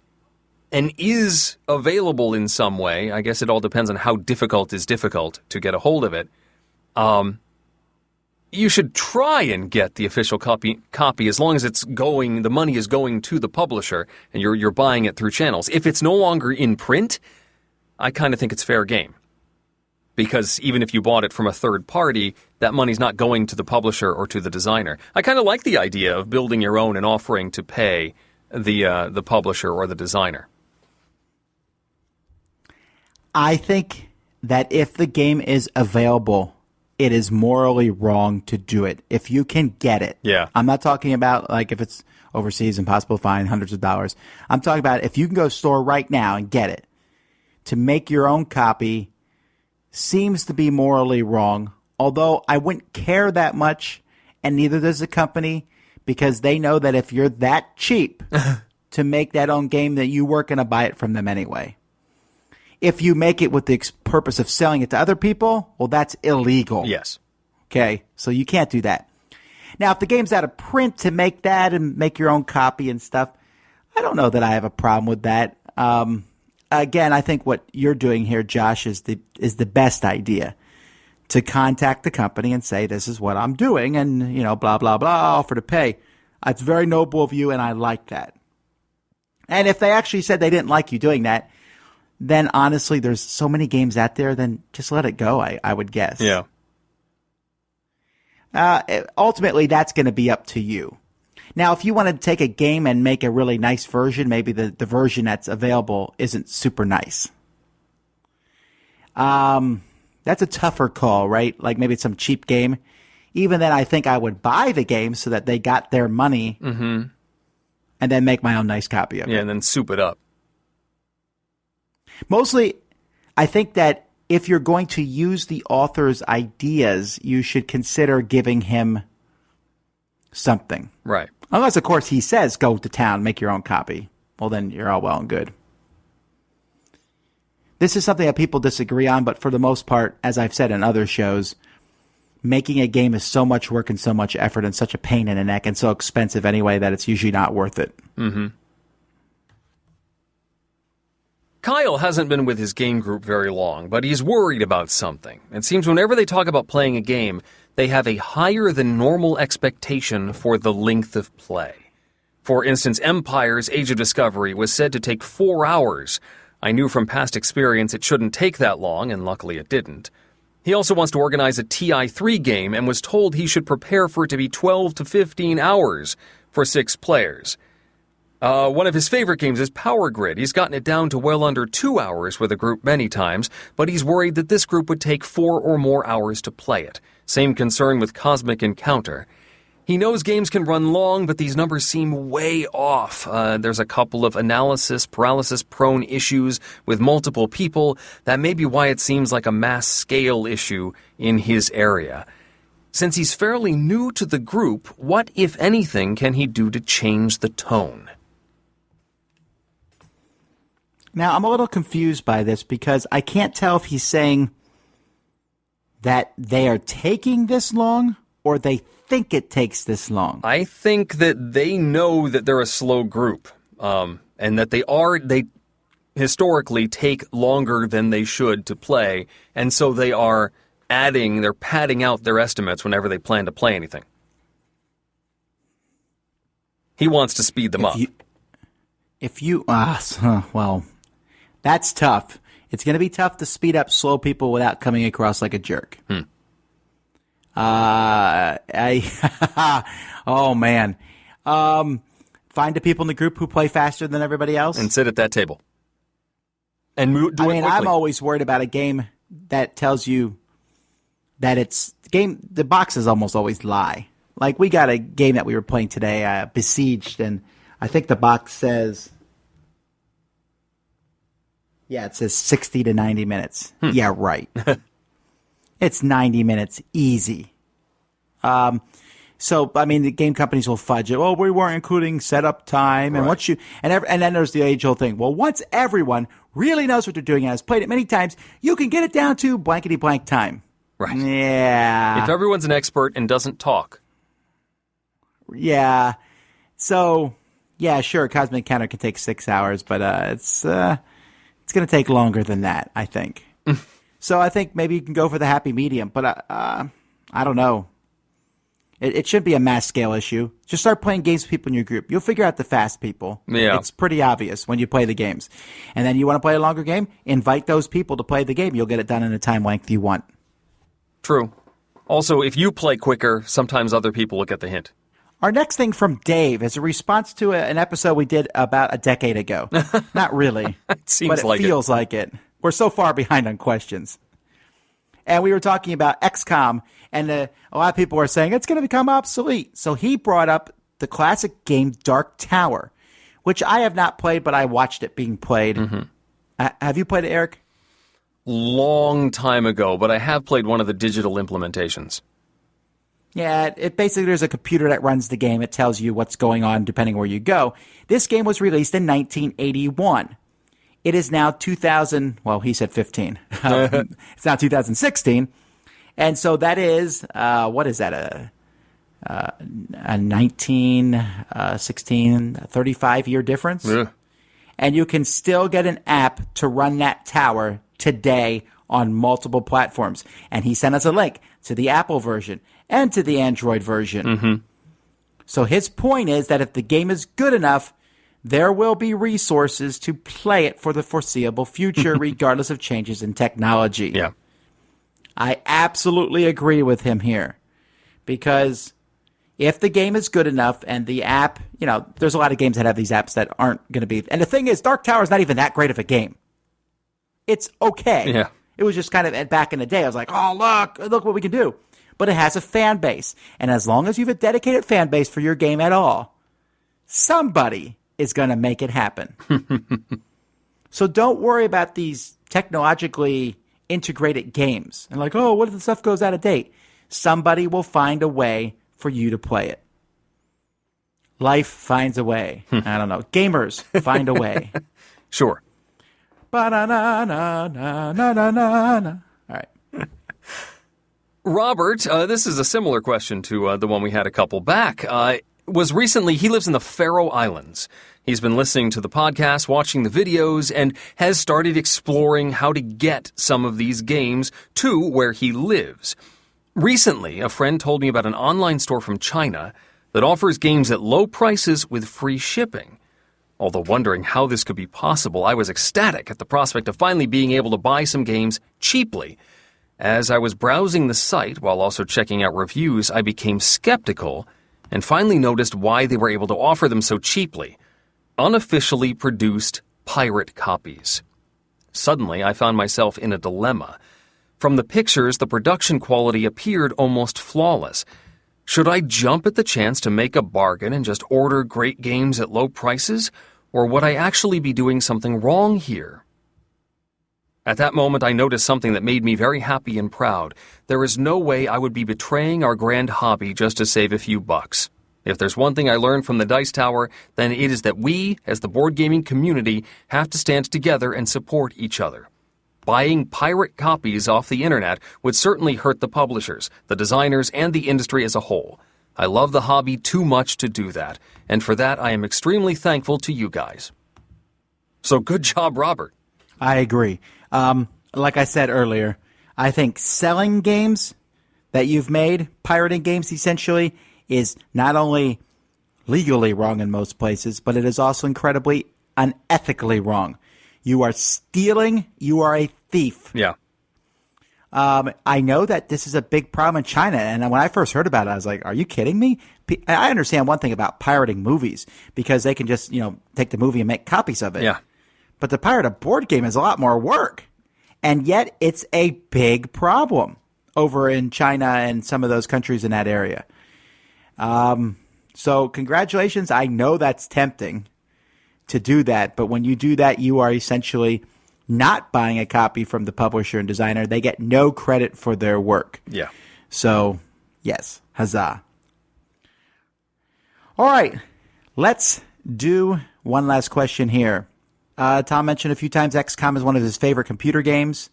and is available in some way, I guess it all depends on how difficult is difficult to get a hold of it, you should try and get the official copy as long as the money is going to the publisher and you're buying it through channels. If it's no longer in print, I kind of think it's fair game. Because even if you bought it from a third party, that money's not going to the publisher or to the designer. I kind of like the idea of building your own and offering to pay the publisher or the designer. I think that if the game is available, it is morally wrong to do it. If you can get it. Yeah. I'm not talking about like if it's overseas, impossible to find, hundreds of dollars. I'm talking about if you can go to a store right now and get it. To make your own copy seems to be morally wrong, although I wouldn't care that much, and neither does the company, because they know that if you're that cheap to make that own game, that you weren't going to buy it from them anyway. If you make it with the purpose of selling it to other people, well, that's illegal. Yes. Okay, so you can't do that. Now, if the game's out of print to make that and make your own copy and stuff, I don't know that I have a problem with that. Again, I think what you're doing here, Josh, is the best idea. To contact the company and say, this is what I'm doing, and, blah, blah, blah, offer to pay. It's very noble of you, and I like that. And if they actually said they didn't like you doing that, then honestly, there's so many games out there, then just let it go, I would guess. Yeah. Ultimately, that's going to be up to you. Now, if you want to take a game and make a really nice version, maybe the version that's available isn't super nice. That's a tougher call, right? Like maybe it's some cheap game. Even then, I think I would buy the game so that they got their money and then make my own nice copy of it. Yeah, and then soup it up. Mostly, I think that if you're going to use the author's ideas, you should consider giving him something. Right. Unless, of course, he says, go to town, make your own copy. Well, then you're all well and good. This is something that people disagree on, but for the most part, as I've said in other shows, making a game is so much work and so much effort and such a pain in the neck and so expensive anyway that it's usually not worth it. Mm-hmm. Kyle hasn't been with his game group very long, but he's worried about something. It seems whenever they talk about playing a game, they have a higher than normal expectation for the length of play. For instance, Empire's Age of Discovery was said to take 4 hours. I knew from past experience it shouldn't take that long, and luckily it didn't. He also wants to organize a TI3 game and was told he should prepare for it to be 12 to 15 hours for 6 players. One of his favorite games is Power Grid. He's gotten it down to well under 2 hours with a group many times, but he's worried that this group would take 4 or more hours to play it. Same concern with Cosmic Encounter. He knows games can run long, but these numbers seem way off. There's a couple of analysis paralysis-prone issues with multiple people. That may be why it seems like a mass-scale issue in his area. Since he's fairly new to the group, what, if anything, can he do to change the tone? Now, I'm a little confused by this because I can't tell if he's saying that they are taking this long or they think it takes this long. I think that they know that they're a slow group, and that they historically take longer than they should to play, and so they're padding out their estimates whenever they plan to play anything. He wants to speed them up. Well, that's tough. It's going to be tough to speed up slow people without coming across like a jerk. Oh man. Find the people in the group who play faster than everybody else and sit at that table. And do it quickly. I'm always worried about a game that tells you that the boxes almost always lie. Like we got a game that we were playing today, Besieged, and I think the box says, it says 60 to 90 minutes. Yeah, right. It's 90 minutes easy. So, I mean, the game companies will fudge it. Well, we weren't including setup time. And and then there's the age-old thing. Well, once everyone really knows what they're doing and has played it many times, you can get it down to blankety-blank time. Right. Yeah. If everyone's an expert and doesn't talk. Yeah. So, yeah, sure, Cosmic Encounter can take 6 hours, but it's going to take longer than that, I think. So I think maybe you can go for the happy medium, but I don't know. It should be a mass scale issue. Just start playing games with people in your group. You'll figure out the fast people. Yeah. It's pretty obvious when you play the games. And then you want to play a longer game? Invite those people to play the game. You'll get it done in the time length you want. True. Also, if you play quicker, sometimes other people will get the hint. Our next thing from Dave is a response to an episode we did about a decade ago. Not really. It seems but it like feels like it. We're so far behind on questions. And we were talking about XCOM, and a lot of people were saying it's going to become obsolete. So he brought up the classic game Dark Tower, which I have not played, but I watched it being played. Have you played it, Eric? Long time ago, but I have played one of the digital implementations. Yeah, it basically, there's a computer that runs the game. It tells you what's going on depending where you go. This game was released in 1981. It is now 2000, well, he said 15. It's now 2016. And so that is, what is that, a 19, 16, 35-year difference? Yeah. And you can still get an app to run that tower today on multiple platforms. And he sent us a link to the Apple version and to the Android version. So his point is that if the game is good enough, there will be resources to play it for the foreseeable future, regardless of changes in technology. Yeah. I absolutely agree with him here. Because if the game is good enough and the app, there's a lot of games that have these apps that aren't going to be. And the thing is, Dark Tower is not even that great of a game. It's okay. Yeah. It was just kind of, back in the day, I was like, oh, look what we can do. But it has a fan base. And as long as you have a dedicated fan base for your game at all, somebody is going to make it happen. So don't worry about these technologically integrated games. And like, oh, what if the stuff goes out of date? Somebody will find a way for you to play it. Life finds a way. I don't know. Gamers find a way. Sure. Ba-na-na-na-na-na-na-na. All right. Robert, this is a similar question to the one we had a couple back. He lives in the Faroe Islands. He's been listening to the podcast, watching the videos, and has started exploring how to get some of these games to where he lives. Recently, a friend told me about an online store from China that offers games at low prices with free shipping. Although wondering how this could be possible, I was ecstatic at the prospect of finally being able to buy some games cheaply. As I was browsing the site while also checking out reviews, I became skeptical and finally noticed why they were able to offer them so cheaply. Unofficially produced pirate copies. Suddenly, I found myself in a dilemma. From the pictures, the production quality appeared almost flawless. Should I jump at the chance to make a bargain and just order great games at low prices? Or would I actually be doing something wrong here? At that moment, I noticed something that made me very happy and proud. There is no way I would be betraying our grand hobby just to save a few bucks. If there's one thing I learned from the Dice Tower, then it is that we, as the board gaming community, have to stand together and support each other. Buying pirate copies off the internet would certainly hurt the publishers, the designers, and the industry as a whole. I love the hobby too much to do that, and for that I am extremely thankful to you guys. So good job, Robert. I agree. Like I said earlier, I think selling games that you've made, pirating games essentially, is not only legally wrong in most places, but it is also incredibly unethically wrong. You are stealing. You are a thief. Yeah. I know that this is a big problem in China, and when I first heard about it, I was like, are you kidding me? I understand one thing about pirating movies, because they can just, take the movie and make copies of it. Yeah. But to pirate a board game is a lot more work. And yet it's a big problem over in China and some of those countries in that area. So congratulations. I know that's tempting to do that. But when you do that, you are essentially not buying a copy from the publisher and designer. They get no credit for their work. Yeah. So, yes, huzzah. All right, let's do one last question here. Tom mentioned a few times XCOM is one of his favorite computer games.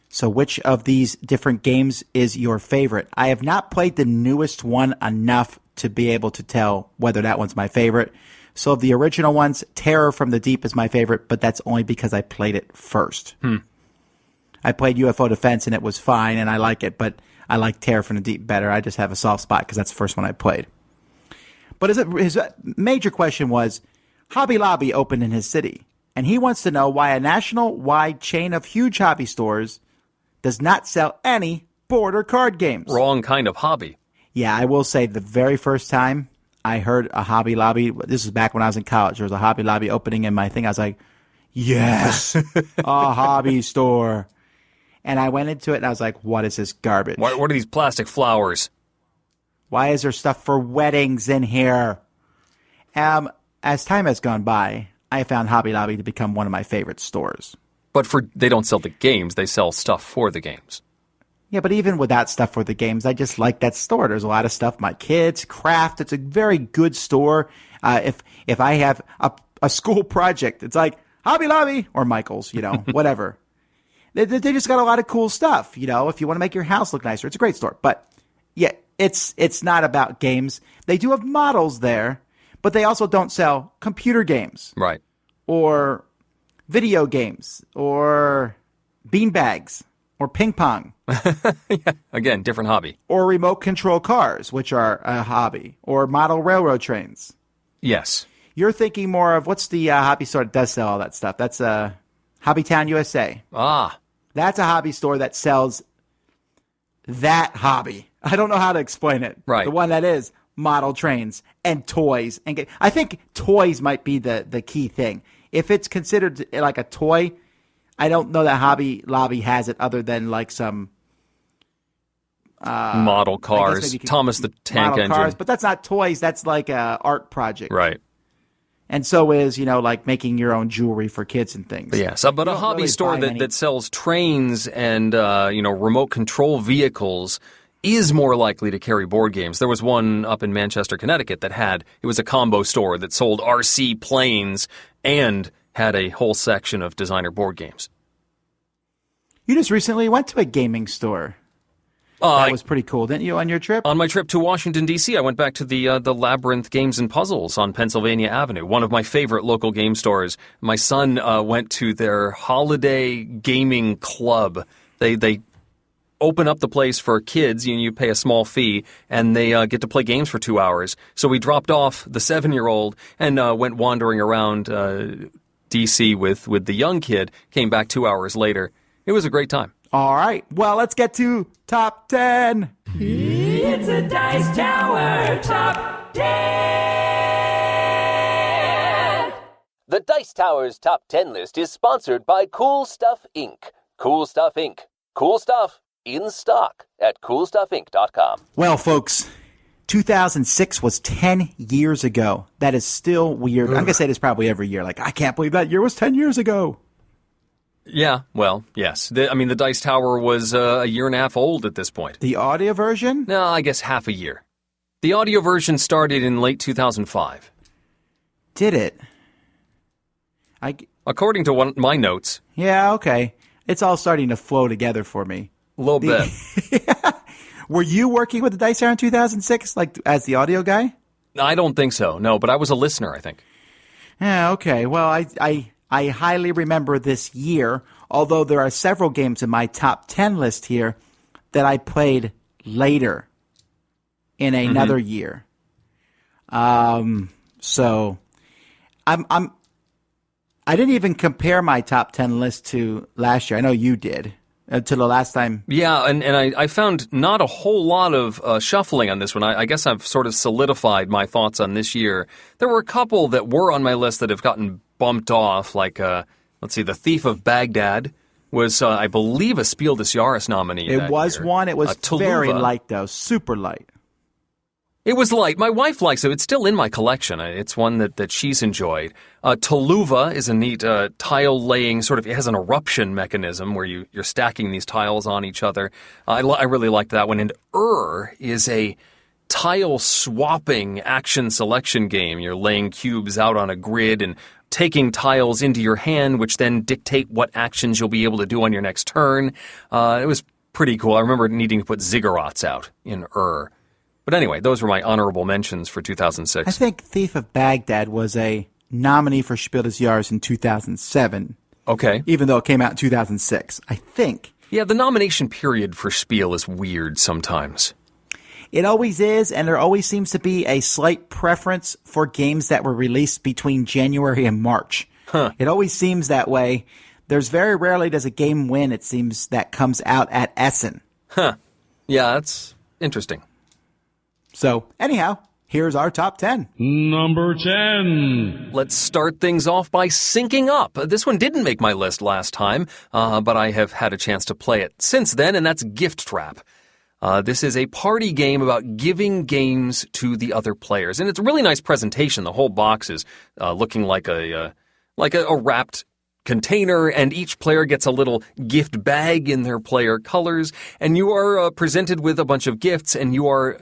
So which of these different games is your favorite? I have not played the newest one enough to be able to tell whether that one's my favorite. So of the original ones, Terror from the Deep is my favorite, but that's only because I played it first. I played UFO Defense and it was fine and I like it, but I like Terror from the Deep better. I just have a soft spot because that's the first one I played. But his major question was, Hobby Lobby opened in his city, and he wants to know why a national-wide chain of huge hobby stores does not sell any board or card games. Wrong kind of hobby. Yeah, I will say the very first time I heard a Hobby Lobby, this was back when I was in college, there was a Hobby Lobby opening in my thing. I was like, yes, a hobby store. And I went into it and I was like, what is this garbage? What are these plastic flowers? Why is there stuff for weddings in here? As time has gone by, I found Hobby Lobby to become one of my favorite stores. But they don't sell the games, they sell stuff for the games. Yeah, but even without stuff for the games, I just like that store. There's a lot of stuff, my kids, craft. It's a very good store. If I have a school project, it's like Hobby Lobby or Michael's, whatever. They just got a lot of cool stuff, if you want to make your house look nicer. It's a great store. But yeah, it's not about games. They do have models there, but they also don't sell computer games. Right. Or video games or beanbags or ping pong. Yeah, again, different hobby. Or remote control cars, which are a hobby. Or model railroad trains. Yes. You're thinking more of what's the hobby store that does sell all that stuff? That's Hobbytown USA. Ah. That's a hobby store that sells that hobby. I don't know how to explain it. Right. The one that is model trains and toys. And I think toys might be the key thing. If it's considered like a toy, I don't know that Hobby Lobby has it other than like some model cars, Thomas the Tank Engine. Cars, but that's not toys. That's like a art project. Right. And so is, like making your own jewelry for kids and things. Yes, but a hobby store that sells trains and, remote control vehicles is more likely to carry board games. There was one up in Manchester, Connecticut it was a combo store that sold RC planes and had a whole section of designer board games. You just recently went to a gaming store. That was pretty cool, didn't you, on your trip? On my trip to Washington, D.C., I went back to the Labyrinth Games and Puzzles on Pennsylvania Avenue, one of my favorite local game stores. My son went to their holiday gaming club. They open up the place for kids. You pay a small fee, and they get to play games for 2 hours. So we dropped off the 7-year-old and went wandering around D.C. with the young kid, came back 2 hours later. It was a great time. All right. Well, let's get to Top 10. It's a Dice Tower Top 10. The Dice Tower's Top 10 list is sponsored by Cool Stuff Inc. Cool Stuff Inc. Cool stuff in stock at coolstuffinc.com. Well, folks, 2006 was 10 years ago. That is still weird. I'm going to say this probably every year. Like, I can't believe that year was 10 years ago. Yeah, well, yes. The Dice Tower was a year and a half old at this point. The audio version? No, I guess half a year. The audio version started in late 2005. Did it? According to my notes. Yeah, okay. It's all starting to flow together for me. A little bit. Were you working with the Dice Tower in 2006, like as the audio guy? I don't think so, no, but I was a listener, I think. Yeah, okay. Well, I highly remember this year, although there are several games in my top 10 list here that I played later in another year. So I didn't even compare my top 10 list to last year. I know you did. To the last time. Yeah, and I found not a whole lot of shuffling on this one. I guess I've sort of solidified my thoughts on this year. There were a couple that were on my list that have gotten bumped off, like, let's see, The Thief of Baghdad was, I believe, a Spiel des Jahres nominee. It was year. one. It was very light, though. Super light. It was light. My wife likes it. It's still in my collection. It's one that she's enjoyed. Toluva is a neat tile-laying sort of. It has an eruption mechanism where you're stacking these tiles on each other. I really liked that one. And is a tile swapping action selection game. You're laying cubes out on a grid and taking tiles into your hand, which then dictate what actions you'll be able to do on your next turn. It was pretty cool. I remember needing to put ziggurats out in But anyway, those were my honorable mentions for 2006. I think Thief of Baghdad was a nominee for Spiel des Jahres in 2007. Okay. Even though it came out in 2006, I think. Yeah, the nomination period for Spiel is weird sometimes. It always is, and there always seems to be a slight preference for games that were released between January and March. It always seems that way. There's very rarely does a game win, it seems, that comes out at Essen. Yeah, that's interesting. So, anyhow, here's our top 10. Number 10. Let's start things off by syncing up. This one didn't make my list last time, but I have had a chance to play it since then, and that's Gift Trap. This is a party game about giving games to the other players, and it's a really nice presentation. The whole box is looking like a wrapped container, and each player gets a little gift bag in their player colors, and you are presented with a bunch of gifts, and you are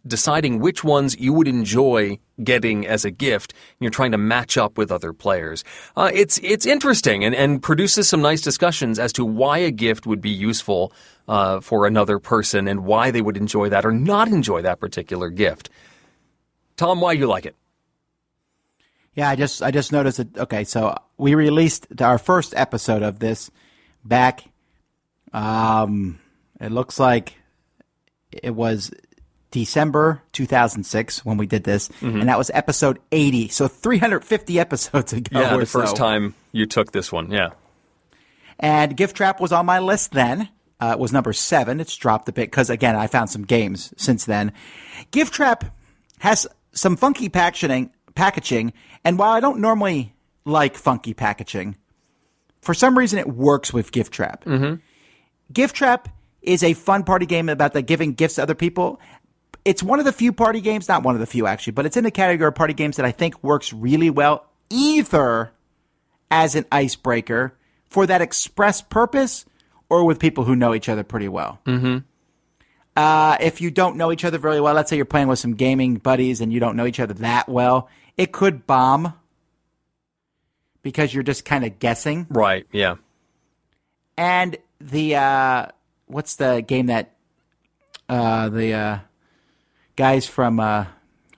deciding which ones you would enjoy getting as a gift. And you're trying to match up with other players. It's interesting and produces some nice discussions as to why a gift would be useful for another person and why they would enjoy that or not enjoy that particular gift. Tom, why do you like it? Yeah, I just noticed it. Okay, so we released our first episode of this back. It looks like it was December 2006 when we did this, and that was episode 80. So 350 episodes ago. Yeah, the first time you took this one. Yeah, and Gift Trap was on my list then. It was number 7. It's dropped a bit because again I found some games since then. Gift Trap has some funky packaging. And while I don't normally like funky packaging, for some reason it works with Gift Trap. Gift Trap is a fun party game about giving gifts to other people. It's one of the few party games, not one of the few actually, but it's in the category of party games that I think works really well, either as an icebreaker for that express purpose or with people who know each other pretty well. If you don't know each other very well, let's say you're playing with some gaming buddies and you don't know each other that well, it could bomb because you're just kind of guessing. Right, yeah. And the, what's the game that the guys from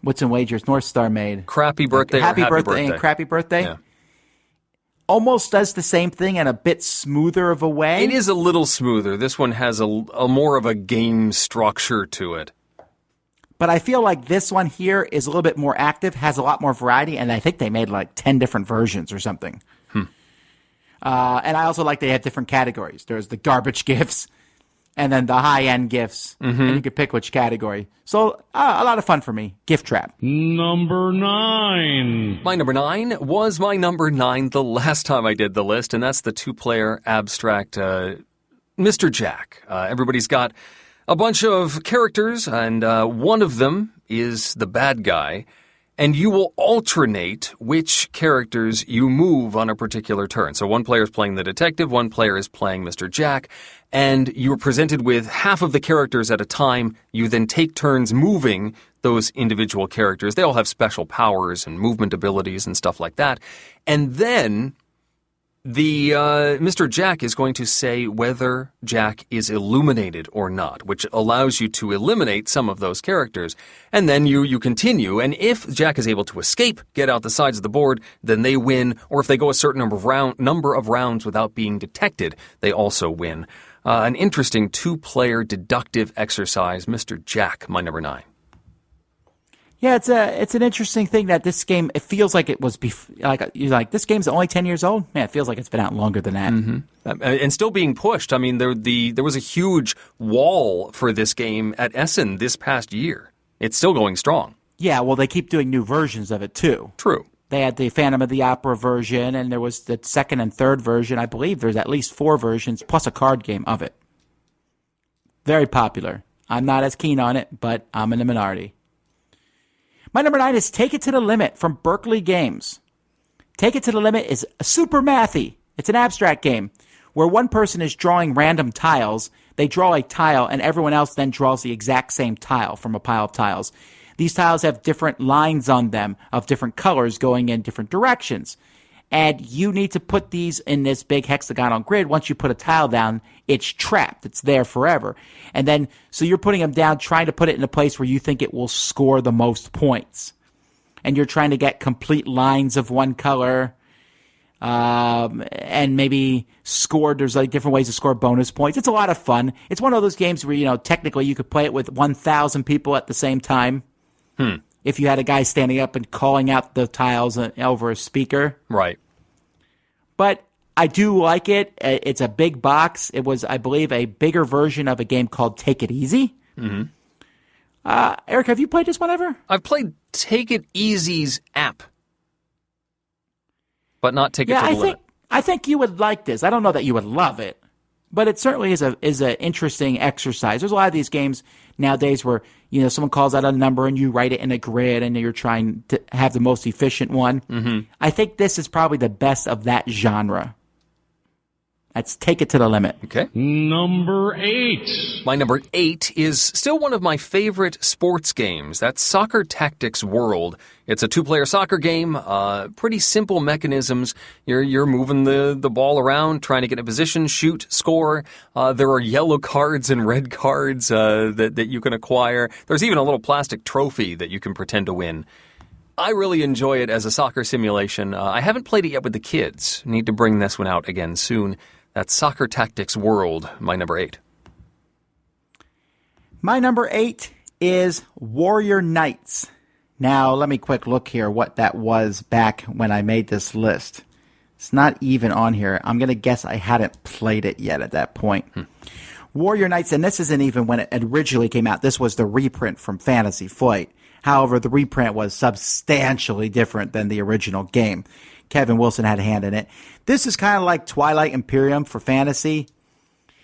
Wits and Wagers, North Star made? Crappy Birthday Happy or Birthday and Crappy Birthday? Yeah. Almost does the same thing in a bit smoother of a way. It is a little smoother. This one has a more of a game structure to it. But I feel like this one here is a little bit more active, has a lot more variety, and I think they made like 10 different versions or something. And I also like they have different categories. There's the garbage gifts and then the high-end gifts, and you can pick which category. So a lot of fun for me. Gift Trap. Number 9. My number 9 was my number 9 the last time I did the list, and that's the 2-player abstract Mr. Jack. Everybody's got a bunch of characters, and one of them is the bad guy, and you will alternate which characters you move on a particular turn. So one player is playing the detective, one player is playing Mr. Jack, and you are presented with half of the characters at a time. You then take turns moving those individual characters. They all have special powers and movement abilities and stuff like that. And then the Mr. Jack is going to say whether Jack is illuminated or not, which allows you to eliminate some of those characters. And then you continue, and if Jack is able to escape, get out the sides of the board, then they win. Or if they go a certain number of rounds without being detected, they also win. An interesting 2-player deductive exercise. Mr. Jack, my number 9. Yeah, it's an interesting thing that this game, it feels like it was this game's only 10 years old. Man, it feels like it's been out longer than that. And still being pushed. I mean, there was a huge wall for this game at Essen this past year. It's still going strong. Yeah, well, they keep doing new versions of it too. True. They had the Phantom of the Opera version, and there was the second and third version. I believe there's at least 4 versions plus a card game of it. Very popular. I'm not as keen on it, but I'm in the minority. My number 9 is Take It to the Limit from Berkeley Games. Take It to the Limit is super mathy. It's an abstract game where one person is drawing random tiles. they draw a tile, and everyone else then draws the exact same tile from a pile of tiles. These tiles have different lines on them of different colors going in different directions. And you need to put these in this big hexagonal grid. Once you put a tile down, it's trapped. It's there forever. And then, so you're putting them down, trying to put it in a place where you think it will score the most points. And you're trying to get complete lines of one color. And maybe there's like different ways to score bonus points. It's a lot of fun. It's one of those games where, technically you could play it with 1,000 people at the same time. If you had a guy standing up and calling out the tiles over a speaker. Right. But I do like it. It's a big box. It was, I believe, a bigger version of a game called Take It Easy. Mm-hmm. Eric, have you played this one ever? I've played Take It Easy's app, but not Take It to the Limit. I think you would like this. I don't know that you would love it, but it certainly is an interesting exercise. There's a lot of these games nowadays where, someone calls out a number and you write it in a grid and you're trying to have the most efficient one. Mm-hmm. I think this is probably the best of that genre. Let's take it to the limit. Okay. Number 8. My number 8 is still one of my favorite sports games. That's Soccer Tactics World. It's a 2-player soccer game. Pretty simple mechanisms. You're moving the ball around, trying to get in a position, shoot, score. There are yellow cards and red cards that you can acquire. There's even a little plastic trophy that you can pretend to win. I really enjoy it as a soccer simulation. I haven't played it yet with the kids. Need to bring this one out again soon. That's Soccer Tactics World, my number 8. My number 8 is Warrior Knights. Now, let me quick look here what that was back when I made this list. It's not even on here. I'm going to guess I hadn't played it yet at that point. Warrior Knights, and this isn't even when it originally came out. This was the reprint from Fantasy Flight. However, the reprint was substantially different than the original game. Kevin Wilson had a hand in it. This is kind of like Twilight Imperium for fantasy.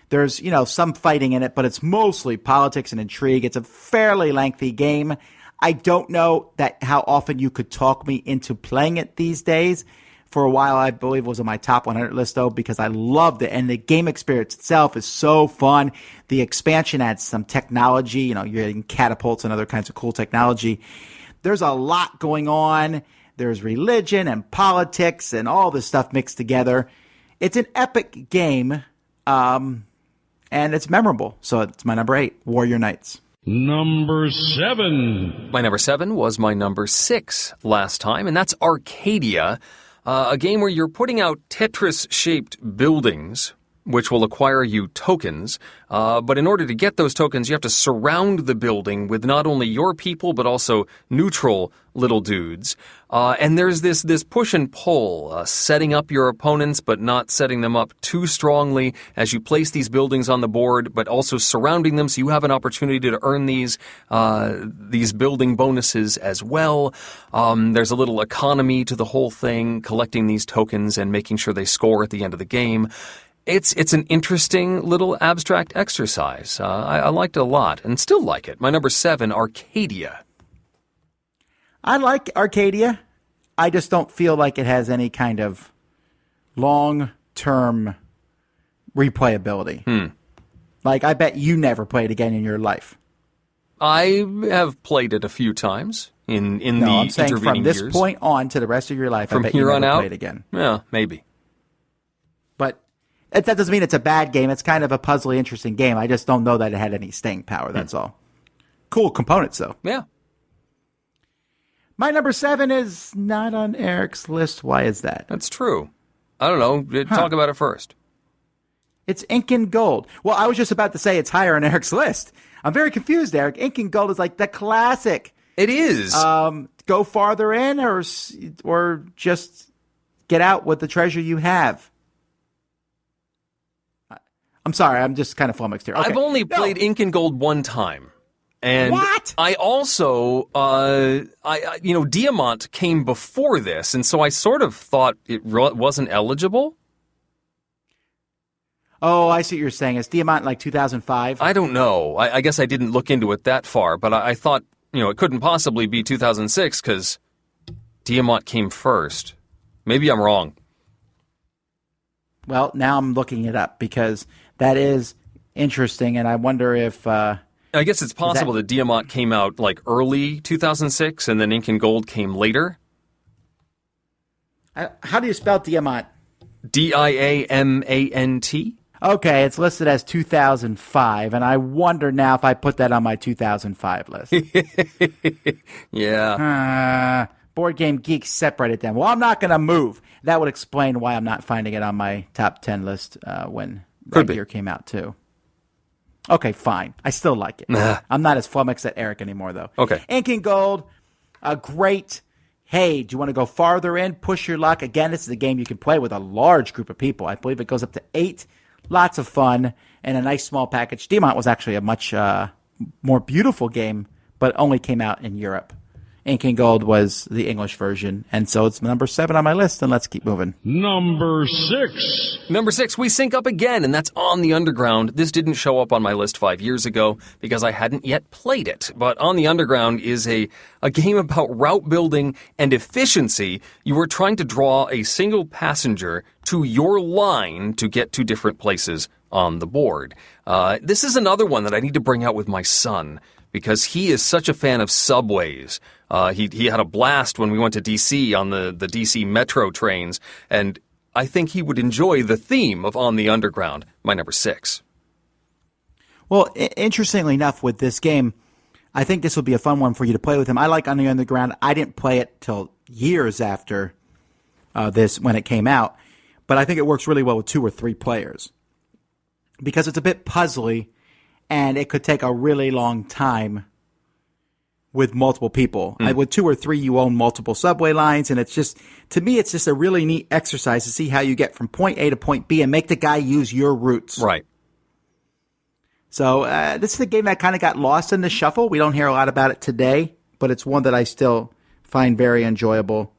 There's, some fighting in it, but it's mostly politics and intrigue. It's a fairly lengthy game. I don't know how often you could talk me into playing it these days. For a while, I believe it was on my top 100 list, though, because I loved it. And the game experience itself is so fun. The expansion adds some technology. You're getting catapults and other kinds of cool technology. There's a lot going on. There's religion and politics and all this stuff mixed together. It's an epic game, and it's memorable. So it's my number 8, Warrior Knights. Number 7. My number 7 was my number 6 last time, and that's Arcadia, a game where you're putting out Tetris-shaped buildings, which will acquire you tokens. But in order to get those tokens, you have to surround the building with not only your people, but also neutral little dudes. And there's this push and pull, setting up your opponents, but not setting them up too strongly as you place these buildings on the board, but also surrounding them so you have an opportunity to earn these building bonuses as well. There's a little economy to the whole thing, collecting these tokens and making sure they score at the end of the game. It's an interesting little abstract exercise. I liked it a lot and still like it. My number 7, Arcadia. I like Arcadia. I just don't feel like it has any kind of long-term replayability. Like, I bet you never played again in your life. I have played it a few times in the I'm saying intervening from this years. point on to the rest of your life, From I bet here you on never out? played again. Yeah, maybe. But that doesn't mean it's a bad game. It's kind of a puzzly, interesting game. I just don't know that it had any staying power, that's all. Cool components, though. Yeah. My number 7 is not on Eric's list. Why is that? That's true. I don't know. Talk about it first. It's Ink and Gold. Well, I was just about to say it's higher on Eric's list. I'm very confused, Eric. Ink and Gold is like the classic. It is. Go farther in or just get out with the treasure you have. I'm sorry. I'm just kind of flummoxed here. Okay. I've only played Ink and Gold one time. And what? I also, Diamant came before this, and so I sort of thought it wasn't eligible. Oh, I see what you're saying. Is Diamant like 2005? I don't know. I guess I didn't look into it that far, but I thought, it couldn't possibly be 2006 because Diamant came first. Maybe I'm wrong. Well, now I'm looking it up because that is interesting, and I wonder if... I guess it's possible that Diamant came out like early 2006, and then Ink and Gold came later. How do you spell Diamant? Diamant? Okay, it's listed as 2005, and I wonder now if I put that on my 2005 list. Yeah. Board Game Geek separated them. Well, I'm not going to move. That would explain why I'm not finding it on my top 10 list when that year came out, too. Okay, fine. I still like it. I'm not as flummoxed at Eric anymore, though. Okay. Ink and Gold, a great... Hey, do you want to go farther in? Push your luck. Again, this is a game you can play with a large group of people. I believe it goes up to 8. Lots of fun and a nice small package. Diamant was actually a much more beautiful game, but only came out in Europe. Ink and Gold was the English version, and so it's number 7 on my list, and let's keep moving. Number 6. Number 6, we sync up again, and that's On the Underground. This didn't show up on my list 5 years ago because I hadn't yet played it. But On the Underground is a game about route building and efficiency. You are trying to draw a single passenger to your line to get to different places on the board. This is another one that I need to bring out with my son because he is such a fan of subways. He had a blast when we went to D.C. on the D.C. metro trains, and I think he would enjoy the theme of On the Underground, my number 6. Well, interestingly enough, with this game, I think this will be a fun one for you to play with him. I like On the Underground. I didn't play it till years after this when it came out, but I think it works really well with 2 or 3 players because it's a bit puzzly, and it could take a really long time with multiple people. With 2 or 3, you own multiple subway lines, and it's just, to me, it's just a really neat exercise to see how you get from point A to point B and make the guy use your routes. Right. So this is a game that kind of got lost in the shuffle. We don't hear a lot about it today, but it's one that I still find very enjoyable,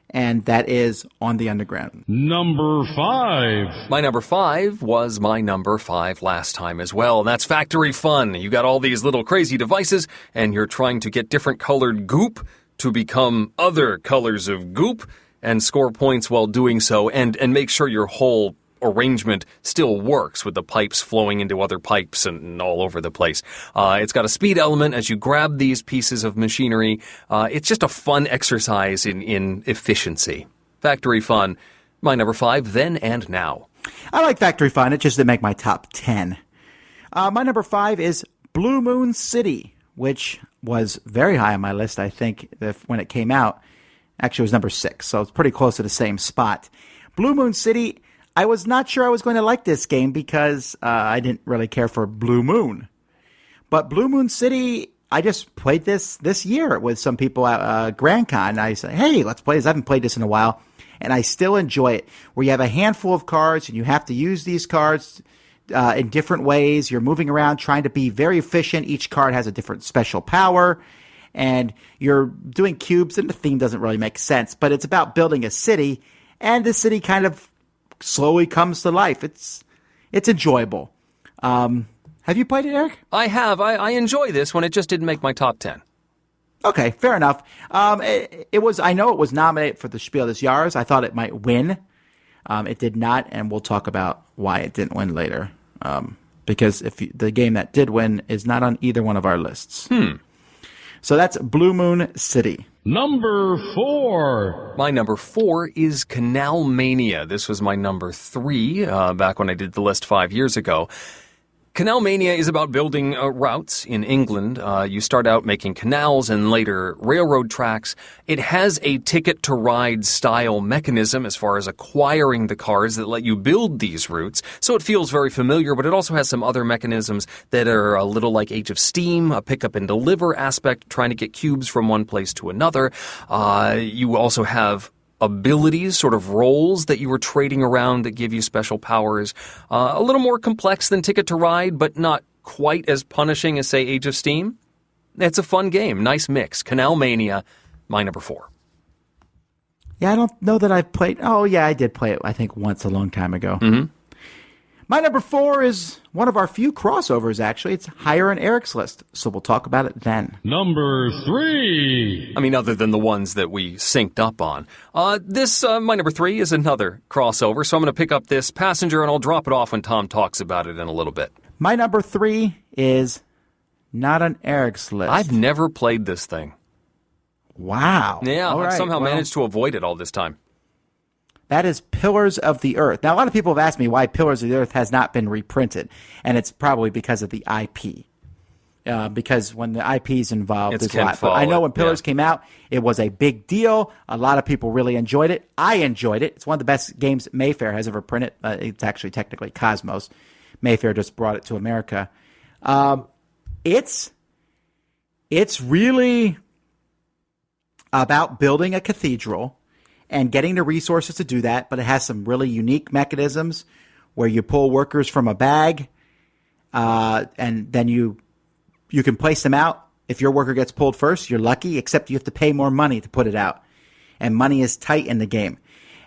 and that is On the Underground. Number 5. My number 5 was my number 5 last time as well, and that's Factory Fun. You got all these little crazy devices, and you're trying to get different colored goop to become other colors of goop and score points while doing so, and make sure your whole arrangement still works with the pipes flowing into other pipes and all over the place. It's got a speed element as you grab these pieces of machinery. It's just a fun exercise in efficiency. Factory Fun, my number 5 then and now. I like Factory Fun. It just didn't make my top 10. My number 5 is Blue Moon City, which was very high on my list, I think, when it came out. Actually, it was number 6, so it's pretty close to the same spot. Blue Moon City, I was not sure I was going to like this game because I didn't really care for Blue Moon. But Blue Moon City, I just played this year with some people at Grand Con. I said, hey, let's play this. I haven't played this in a while. And I still enjoy it, where you have a handful of cards and you have to use these cards in different ways. You're moving around trying to be very efficient. Each card has a different special power. And you're doing cubes, and the theme doesn't really make sense. But it's about building a city, and the city kind of slowly comes to life. It's enjoyable. Have you played it, Eric? I have. I enjoy this one. It just didn't make my top 10. Okay, fair enough. It was. I know it was nominated for the Spiel des Jahres. I thought it might win. It did not, and we'll talk about why it didn't win later. Because the game that did win is not on either one of our lists. So that's Blue Moon City. Number 4. My number 4 is Canal Mania. This was my number 3 back when I did the list 5 years ago. Canal Mania is about building routes in England. You start out making canals and later railroad tracks. It has a ticket-to-ride style mechanism as far as acquiring the cards that let you build these routes. So it feels very familiar, but it also has some other mechanisms that are a little like Age of Steam, a pick up and deliver aspect, trying to get cubes from one place to another. You also have abilities, sort of roles that you were trading around that give you special powers. A little more complex than Ticket to Ride, but not quite as punishing as, say, Age of Steam. It's a fun game. Nice mix. Canal Mania, my number 4. Yeah, I don't know that I've played. Oh, yeah, I did play it, I think, once a long time ago. Mm-hmm. My number 4 is one of our few crossovers, actually. It's higher on Eric's list, so we'll talk about it then. Number 3. I mean, other than the ones that we synced up on. My number 3 is another crossover, so I'm going to pick up this Passenger and I'll drop it off when Tom talks about it in a little bit. My number 3 is not on Eric's list. I've never played this thing. Wow. Yeah, All I've right, somehow well, managed to avoid it all this time. That is Pillars of the Earth. Now, a lot of people have asked me why Pillars of the Earth has not been reprinted, and it's probably because of the IP. Because when the IP is involved, It's there's a lot. Ken But I know Follett, when Pillars yeah. came out, it was a big deal. A lot of people really enjoyed it. I enjoyed it. It's one of the best games Mayfair has ever printed. It's actually technically Cosmos. Mayfair just brought it to America. It's really about building a cathedral and getting the resources to do that, but it has some really unique mechanisms where you pull workers from a bag, and then you can place them out. If your worker gets pulled first, you're lucky, except you have to pay more money to put it out. And money is tight in the game.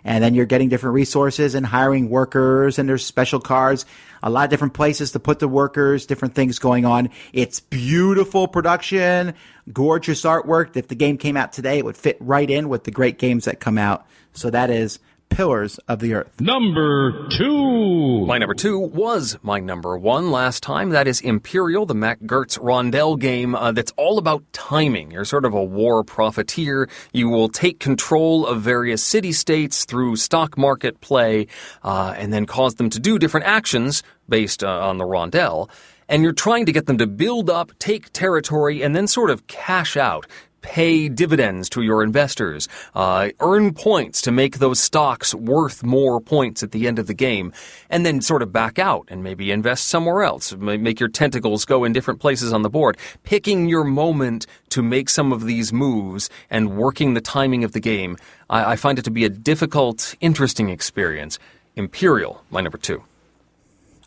And then you're getting different resources and hiring workers, and there's special cards, a lot of different places to put the workers, different things going on. It's beautiful production, gorgeous artwork. If the game came out today, it would fit right in with the great games that come out. So that is Pillars of the Earth. Number 2. My number 2 was my number 1 last time. That is Imperial, the Mac Gertz Rondel game that's all about timing. You're sort of a war profiteer. You will take control of various city-states through stock market play and then cause them to do different actions based on the Rondel. And you're trying to get them to build up, take territory, and then sort of cash out. Pay dividends to your investors, earn points to make those stocks worth more points at the end of the game, and then sort of back out and maybe invest somewhere else, make your tentacles go in different places on the board, picking your moment to make some of these moves and working the timing of the game. I find it to be a difficult, interesting experience. Imperial, my number 2.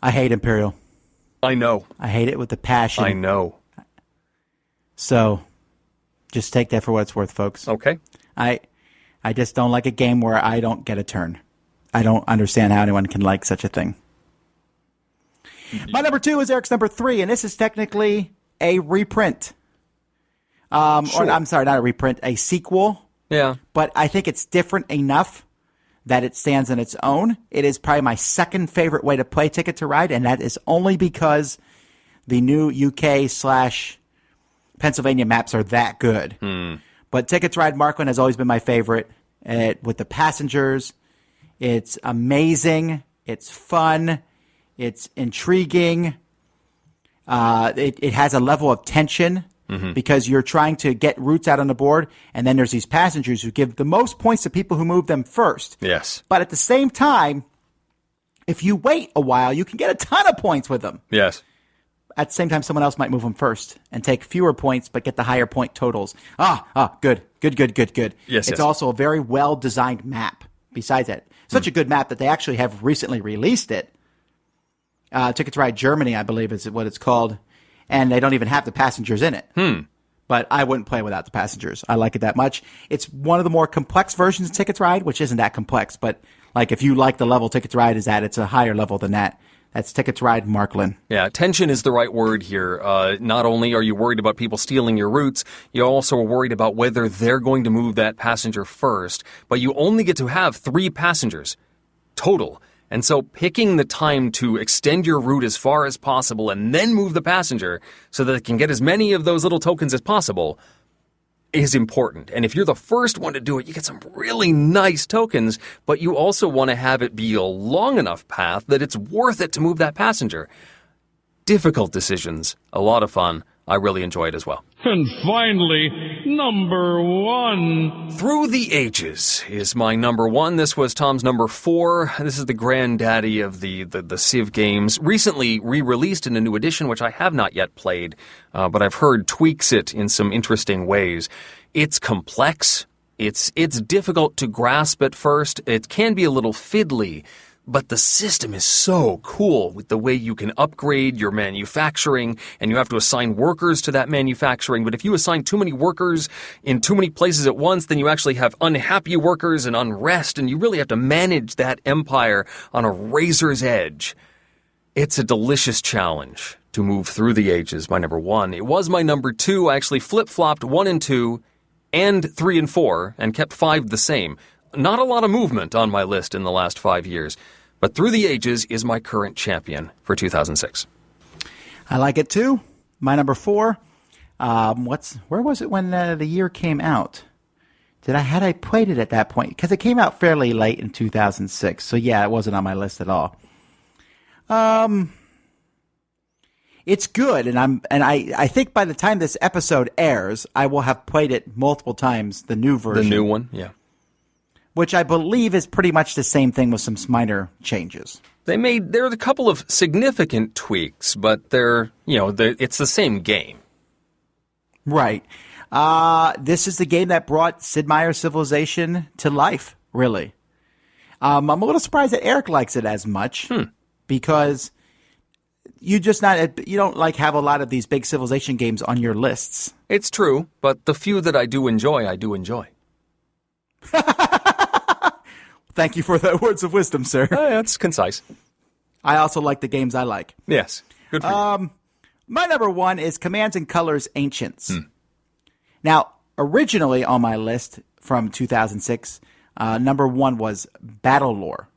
I hate Imperial. I know. I hate it with a passion. I know. So just take that for what it's worth, folks. Okay. I just don't like a game where I don't get a turn. I don't understand how anyone can like such a thing. My number 2 is Eric's number 3, and this is technically a reprint. Or I'm sorry, not a reprint, a sequel. Yeah. But I think it's different enough that it stands on its own. It is probably my second favorite way to play Ticket to Ride, and that is only because the new UK/Pennsylvania maps are that good. But Ticket to Ride Markland has always been my favorite. With the passengers, it's amazing. It's fun. It's intriguing. It has a level of tension because you're trying to get routes out on the board, and then there's these passengers who give the most points to people who move them first. Yes. But at the same time, if you wait a while, you can get a ton of points with them. Yes. At the same time, someone else might move them first and take fewer points, but get the higher point totals. Good. Yes, It's also a very well-designed map. Besides that, such a good map that they actually have recently released it. Ticket to Ride Germany, I believe, is what it's called, and they don't even have the passengers in it. But I wouldn't play without the passengers. I like it that much. It's one of the more complex versions of Ticket to Ride, which isn't that complex, but like if you like the level Ticket to Ride is at, it's a higher level than that. That's Ticket to Ride Markland. Yeah, tension is the right word here. Not only are you worried about people stealing your routes, you also are worried about whether they're going to move that passenger first. But you only get to have 3 passengers total. And so picking the time to extend your route as far as possible and then move the passenger so that it can get as many of those little tokens as possible is important. And if you're the first one to do it, you get some really nice tokens, but you also want to have it be a long enough path that it's worth it to move that passenger. Difficult decisions, a lot of fun. I really enjoy it as well. And finally, number 1. Through the Ages is my number 1. This was Tom's number 4. This is the granddaddy of the Civ games. Recently re-released in a new edition, which I have not yet played, but I've heard tweaks it in some interesting ways. It's complex. It's difficult to grasp at first. It can be a little fiddly. But the system is so cool with the way you can upgrade your manufacturing, and you have to assign workers to that manufacturing. But if you assign too many workers in too many places at once, then you actually have unhappy workers and unrest, and you really have to manage that empire on a razor's edge. It's a delicious challenge to move through the ages, my number 1. It was my number 2. I actually flip-flopped 1 and 2 and 3 and 4 and kept 5 the same. Not a lot of movement on my list in the last 5 years, but Through the Ages is my current champion for 2006. I like it too. My number 4. Where was it when the year came out? Had I played it at that point? Because it came out fairly late in 2006. So yeah, it wasn't on my list at all. It's good, and I think by the time this episode airs, I will have played it multiple times. The new version, The new one, yeah. which I believe is pretty much the same thing with some minor changes. There are a couple of significant tweaks, but it's the same game. Right. This is the game that brought Sid Meier's Civilization to life, really. I'm a little surprised that Eric likes it as much because you don't have a lot of these big Civilization games on your lists. It's true, but the few that I do enjoy. Thank you for the words of wisdom, sir. That's concise. I also like the games I like. Yes. Good for you. My number 1 is Commands and Colors Ancients. Now, originally on my list from 2006, number 1 was Battle Lore.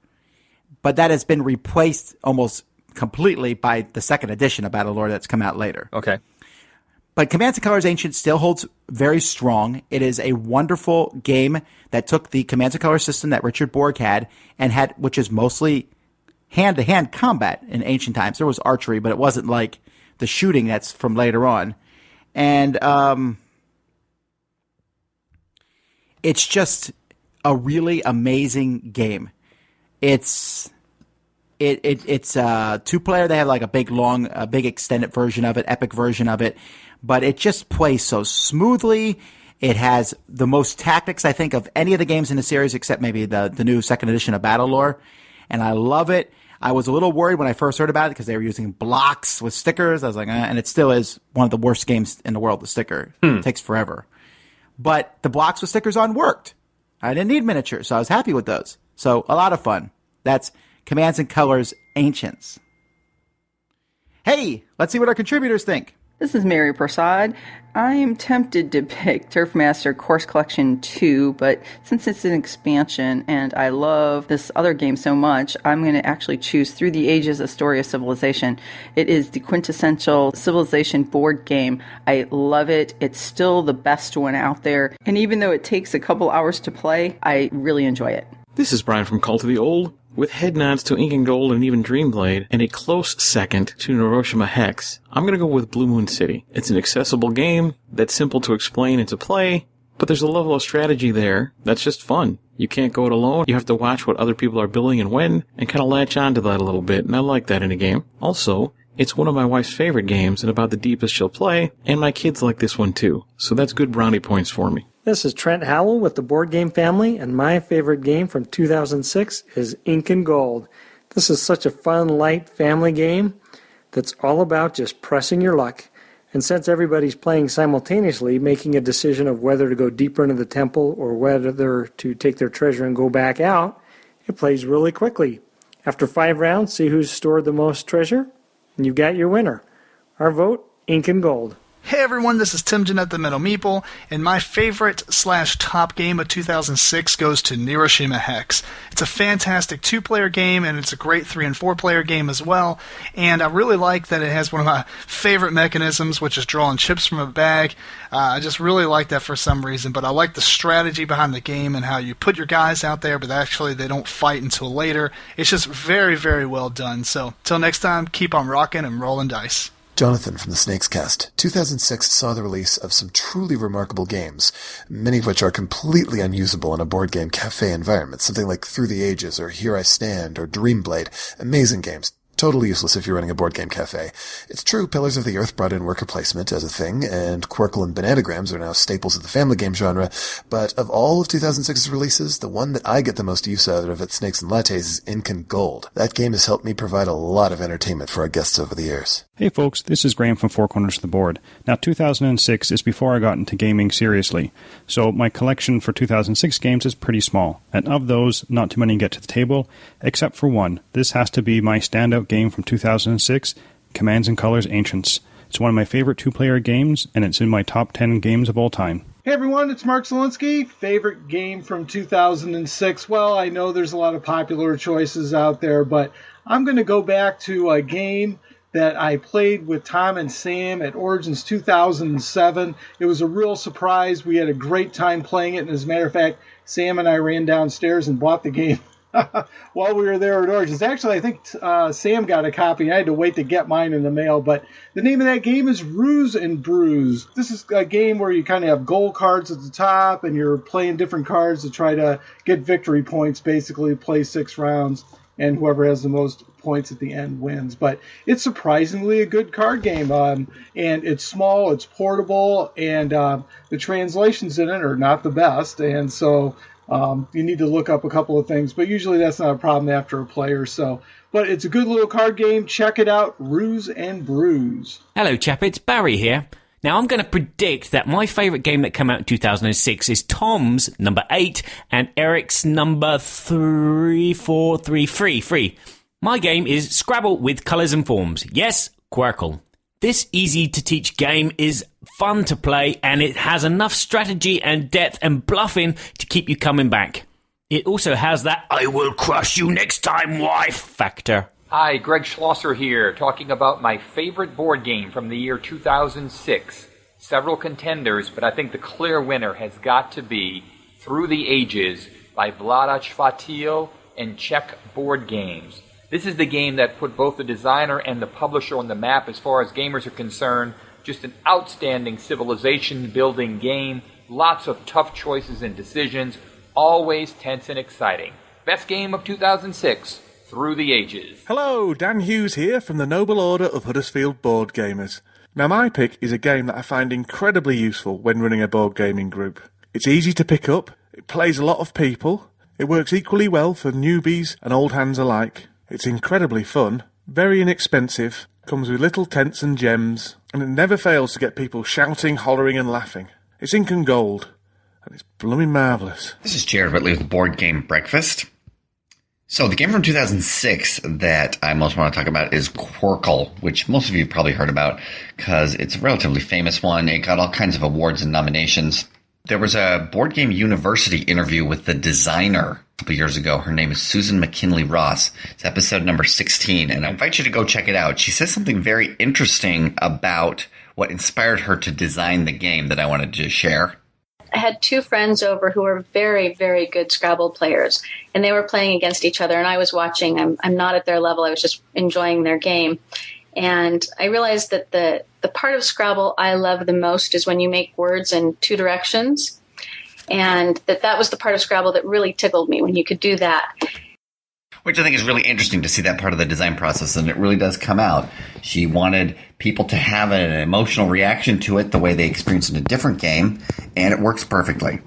But that has been replaced almost completely by the second edition of Battle Lore that's come out later. Okay. But Commands and Colors Ancient still holds very strong. It is a wonderful game that took the Commands and Colors system that Richard Borg had, which is mostly hand-to-hand combat in ancient times. There was archery, but it wasn't like the shooting that's from later on. And it's just a really amazing game. It's 2-player. They have like a big extended version of it, epic version of it, but it just plays so smoothly. It has the most tactics, I think, of any of the games in the series, except maybe the new second edition of Battle Lore, and I love it. I was a little worried when I first heard about it because they were using blocks with stickers. I was like, and it still is one of the worst games in the world to sticker. It takes forever. But the blocks with stickers on worked. I didn't need miniatures, so I was happy with those. So a lot of fun. That's Commands and Colors Ancients. Hey, let's see what our contributors think. This is Mary Prasad. I am tempted to pick Turfmaster Course Collection 2, but since it's an expansion and I love this other game so much, I'm going to actually choose Through the Ages, A Story of Civilization. It is the quintessential Civilization board game. I love it. It's still the best one out there. And even though it takes a couple hours to play, I really enjoy it. This is Brian from Cult of the Old. With head nods to Ink and Gold and even Dreamblade, and a close second to Hiroshima Hex, I'm going to go with Blue Moon City. It's an accessible game that's simple to explain and to play, but there's a level of strategy there that's just fun. You can't go it alone. You have to watch what other people are building and when, and kind of latch on to that a little bit, and I like that in a game. Also, it's one of my wife's favorite games and about the deepest she'll play, and my kids like this one too, so that's good brownie points for me. This is Trent Howell with the Board Game Family, and my favorite game from 2006 is Ink and Gold. This is such a fun, light family game that's all about just pressing your luck. And since everybody's playing simultaneously, making a decision of whether to go deeper into the temple or whether to take their treasure and go back out, it plays really quickly. After 5 rounds, see who's stored the most treasure, and you got your winner. Our vote, Ink and Gold. Hey everyone, this is Tim Jeanette the Metal Meeple, and my favorite / top game of 2006 goes to Hiroshima Hex. It's a fantastic 2-player game, and it's a great 3- and 4-player game as well, and I really like that it has one of my favorite mechanisms, which is drawing chips from a bag. I just really like that for some reason, but I like the strategy behind the game and how you put your guys out there, but actually they don't fight until later. It's just very, very well done. So, till next time, keep on rocking and rolling dice. Jonathan from the Snakes Cast. 2006 saw the release of some truly remarkable games, many of which are completely unusable in a board game cafe environment, something like Through the Ages or Here I Stand or Dreamblade. Amazing games. Totally useless if you're running a board game cafe. It's true, Pillars of the Earth brought in worker placement as a thing, and Quirkle and Bananagrams are now staples of the family game genre, but of all of 2006's releases, the one that I get the most use out of at Snakes and Lattes is Ink and Gold. That game has helped me provide a lot of entertainment for our guests over the years. Hey folks, this is Graham from Four Corners of the Board. Now 2006 is before I got into gaming seriously, so my collection for 2006 games is pretty small, and of those, not too many get to the table, except for one. This has to be my standout game from 2006, Commands and Colors Ancients. It's one of my favorite 2-player games, and it's in my top 10 games of all time. Hey everyone, it's Mark Zielinski. Favorite game from 2006. Well, I know there's a lot of popular choices out there, but I'm going to go back to a game that I played with Tom and Sam at Origins 2007. It was a real surprise. We had a great time playing it. And as a matter of fact, Sam and I ran downstairs and bought the game while we were there at Origins. Actually, I think Sam got a copy. I had to wait to get mine in the mail. But the name of that game is Ruse and Brews. This is a game where you kind of have goal cards at the top, and you're playing different cards to try to get victory points, basically play 6 rounds. And whoever has the most points at the end wins. But it's surprisingly a good card game. And it's small, it's portable, and the translations in it are not the best. And so you need to look up a couple of things. But usually that's not a problem after a play or so. But it's a good little card game. Check it out, Ruse and Brews. Hello, chap. It's Barry here. Now, I'm going to predict that my favourite game that came out in 2006 is Tom's number 8 and Eric's number 3. My game is Scrabble with colours and forms. Yes, Quirkle. This easy-to-teach game is fun to play, and it has enough strategy and depth and bluffing to keep you coming back. It also has that I will crush you next time, wife factor. Hi, Greg Schlosser here, talking about my favorite board game from the year 2006. Several contenders, but I think the clear winner has got to be Through the Ages by Vlada Chvatil and Czech Board Games. This is the game that put both the designer and the publisher on the map as far as gamers are concerned. Just an outstanding civilization-building game, lots of tough choices and decisions, always tense and exciting. Best game of 2006. Through the Ages. Hello, Dan Hughes here from the Noble Order of Huddersfield Board Gamers. Now my pick is a game that I find incredibly useful when running a board gaming group. It's easy to pick up, it plays a lot of people, it works equally well for newbies and old hands alike, it's incredibly fun, very inexpensive, comes with little tents and gems, and it never fails to get people shouting, hollering and laughing. It's ink and gold, and it's blooming marvellous. This is Jared Whitley with Board Game Breakfast. So the game from 2006 that I most want to talk about is Quirkle, which most of you have probably heard about because it's a relatively famous one. It got all kinds of awards and nominations. There was a Board Game University interview with the designer a couple years ago. Her name is Susan McKinley Ross. It's episode number 16, and I invite you to go check it out. She says something very interesting about what inspired her to design the game that I wanted to share. I had 2 friends over who were very, very good Scrabble players, and they were playing against each other, and I was watching. I'm not at their level. I was just enjoying their game. And I realized that the part of Scrabble I love the most is when you make words in 2 directions, and that was the part of Scrabble that really tickled me when you could do that. Which I think is really interesting to see that part of the design process, and it really does come out. She wanted people to have an emotional reaction to it the way they experience in a different game, and it works perfectly.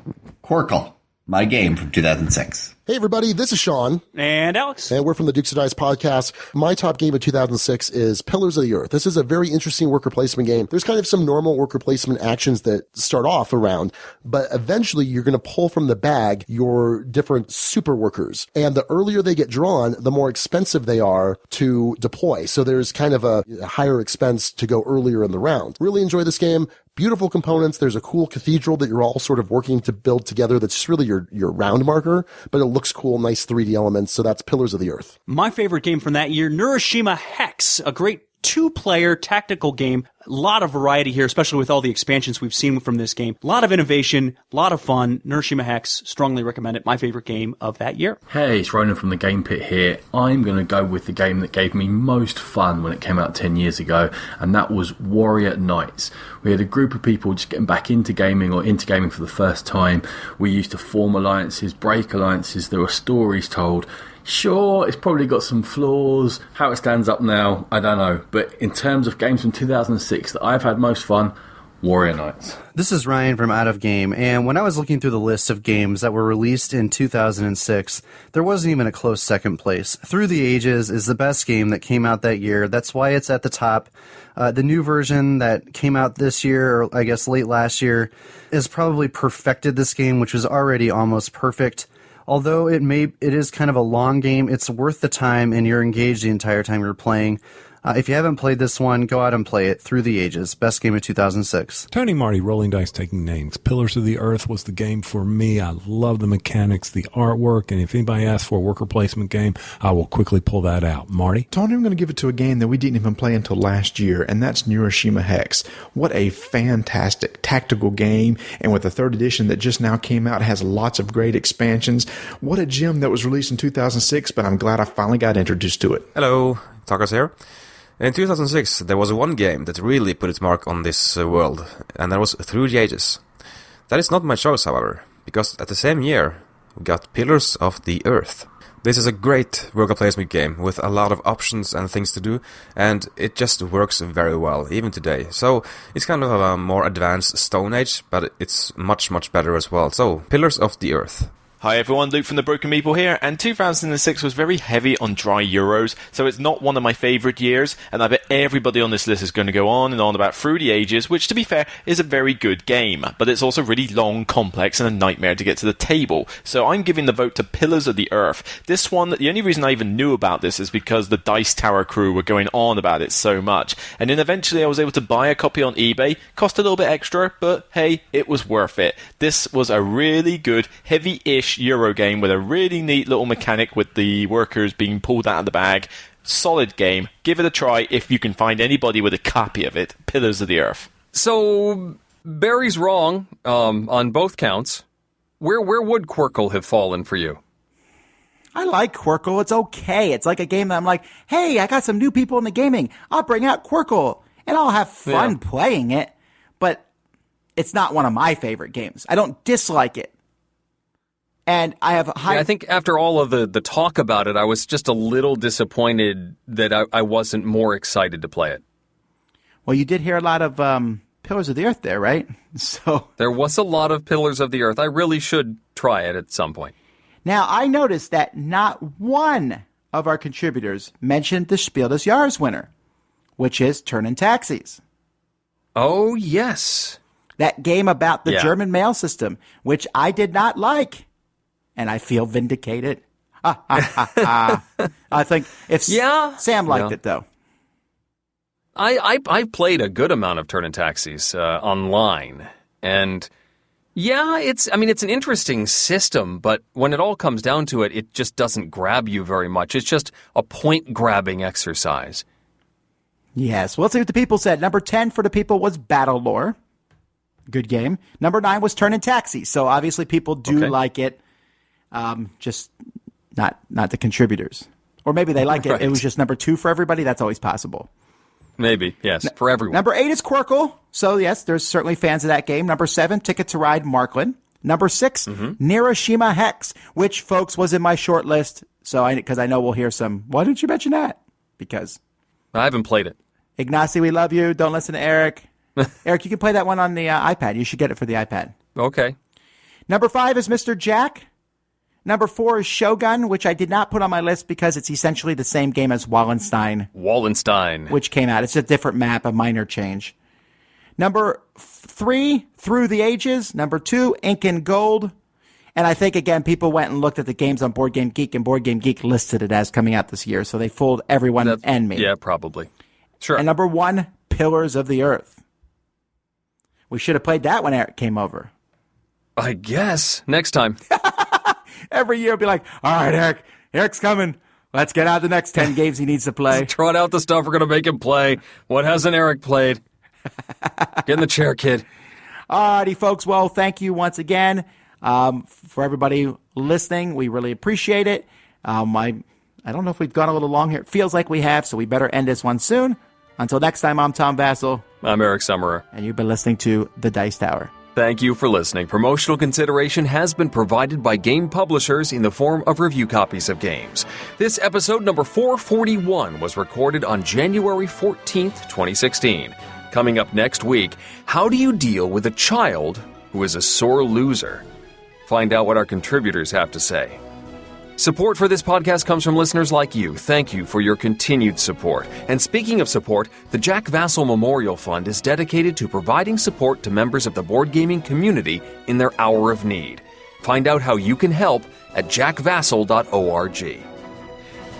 Quirkle, my game from 2006. Hey everybody, this is Sean. And Alex. And we're from the Dukes of Dice podcast. My top game of 2006 is Pillars of the Earth. This is a very interesting worker placement game. There's kind of some normal worker placement actions that start off around, but eventually you're going to pull from the bag your different super workers. And the earlier they get drawn, the more expensive they are to deploy. So there's kind of a higher expense to go earlier in the round. Really enjoy this game. Beautiful components. There's a cool cathedral that you're all sort of working to build together that's just really your round marker, but it looks cool, nice 3D elements. So that's Pillars of the Earth. My favorite game from that year, Neuroshima Hex, a great 2-player tactical game. A lot of variety here, especially with all the expansions we've seen from this game. A lot of innovation, a lot of fun. Neuroshima Hex, strongly recommend it. My favorite game of that year. Hey, it's Ronan from the Game Pit here. I'm going to go with the game that gave me most fun when it came out 10 years ago, and that was Warrior Knights. We had a group of people just getting back into gaming or into gaming for the first time. We used to form alliances, break alliances. There were stories told. Sure, it's probably got some flaws. How it stands up now, I don't know. But in terms of games from 2006 that I've had most fun, Warrior Knights. This is Ryan from Out of Game, and when I was looking through the list of games that were released in 2006, there wasn't even a close second place. Through the Ages is the best game that came out that year. That's why it's at the top. The new version that came out this year, or I guess late last year, has probably perfected this game, which was already almost perfect. Although it is kind of a long game, it's worth the time, and you're engaged the entire time you're playing. If you haven't played this one, go out and play it. Through the Ages, best game of 2006. Tony Marty, Rolling Dice Taking Names. Pillars of the Earth was the game for me. I love the mechanics, the artwork, and if anybody asks for a worker placement game, I will quickly pull that out. Marty? Tony, I'm going to give it to a game that we didn't even play until last year, and that's Hiroshima Hex. What a fantastic tactical game, and with the 3rd edition that just now came out, has lots of great expansions. What a gem that was released in 2006, but I'm glad I finally got introduced to it. Hello, Takas here. In 2006, there was one game that really put its mark on this world, and that was Through the Ages. That is not my choice, however, because at the same year, we got Pillars of the Earth. This is a great worker placement game with a lot of options and things to do, and it just works very well, even today. So, it's kind of a more advanced Stone Age, but it's much, much better as well. So, Pillars of the Earth. Hi everyone, Luke from the Broken Meeple here, and 2006 was very heavy on dry Euros, so it's not one of my favourite years, and I bet everybody on this list is going to go on and on about Through the Ages, which to be fair is a very good game, but it's also really long, complex, and a nightmare to get to the table, so I'm giving the vote to Pillars of the Earth. This one, the only reason I even knew about this is because the Dice Tower crew were going on about it so much, and then eventually I was able to buy a copy on eBay, cost a little bit extra, but hey, it was worth it. This was a really good, heavy-ish Euro game with a really neat little mechanic with the workers being pulled out of the bag. Solid game. Give it a try if you can find anybody with a copy of it. Pillars of the Earth. So, Barry's wrong on both counts. Where would Quirkle have fallen for you? I like Quirkle. It's okay. It's like a game that I'm like, hey, I got some new people in the gaming. I'll bring out Quirkle, and I'll have fun playing it. But it's not one of my favorite games. I don't dislike it. And I have high... I think after all of the talk about it, I was just a little disappointed that I wasn't more excited to play it. Well, you did hear a lot of Pillars of the Earth there, right? So there was a lot of Pillars of the Earth. I really should try it at some point. Now, I noticed that not one of our contributors mentioned the Spiel des Jahres winner, which is Turnin' Taxis. Oh, yes. That game about the German mail system, which I did not like. And I feel vindicated. I think if Sam liked it, though. I played a good amount of Turnin' Taxis online. And it's an interesting system, but when it all comes down to it, it just doesn't grab you very much. It's just a point-grabbing exercise. Yes. Well, let's see what the people said. Number 10 for the people was Battle Lore. Good game. Number 9 was Turnin' Taxis. So obviously people do like it. Just not the contributors. Or maybe they like it. Right. It was just number 2 for everybody. That's always possible. Maybe, yes, for everyone. Number 8 is Quirkle. So, yes, there's certainly fans of that game. Number 7, Ticket to Ride Markland. Number 6, Hiroshima Hex, which, folks, was in my short list. So, because I know we'll hear some, why didn't you mention that? Because I haven't played it. Ignacy, we love you. Don't listen to Eric. Eric, you can play that one on the iPad. You should get it for the iPad. Okay. Number 5 is Mr. Jack. Number 4 is Shogun, which I did not put on my list because it's essentially the same game as Wallenstein. Which came out. It's a different map, a minor change. Number 3, Through the Ages. Number 2, Ink and Gold. And I think, again, people went and looked at the games on Board Game Geek, and Board Game Geek listed it as coming out this year. So they fooled everyone and me. Yeah, probably. Sure. And number 1, Pillars of the Earth. We should have played that when Eric came over. I guess. Next time. Every year, be like, all right, Eric's coming. Let's get out the next 10 games he needs to play. Trot out the stuff we're going to make him play. What hasn't Eric played? Get in the chair, kid. Alrighty, folks. Well, thank you once again for everybody listening. We really appreciate it. I don't know if we've gone a little long here. It feels like we have, so we better end this one soon. Until next time, I'm Tom Vassell. I'm Eric Summerer. And you've been listening to The Dice Tower. Thank you for listening. Promotional consideration has been provided by game publishers in the form of review copies of games. This episode number 441 was recorded on January 14th, 2016. Coming up next week, how do you deal with a child who is a sore loser? Find out what our contributors have to say. Support for this podcast comes from listeners like you. Thank you for your continued support. And speaking of support, the Jack Vassell Memorial Fund is dedicated to providing support to members of the board gaming community in their hour of need. Find out how you can help at jackvassell.org.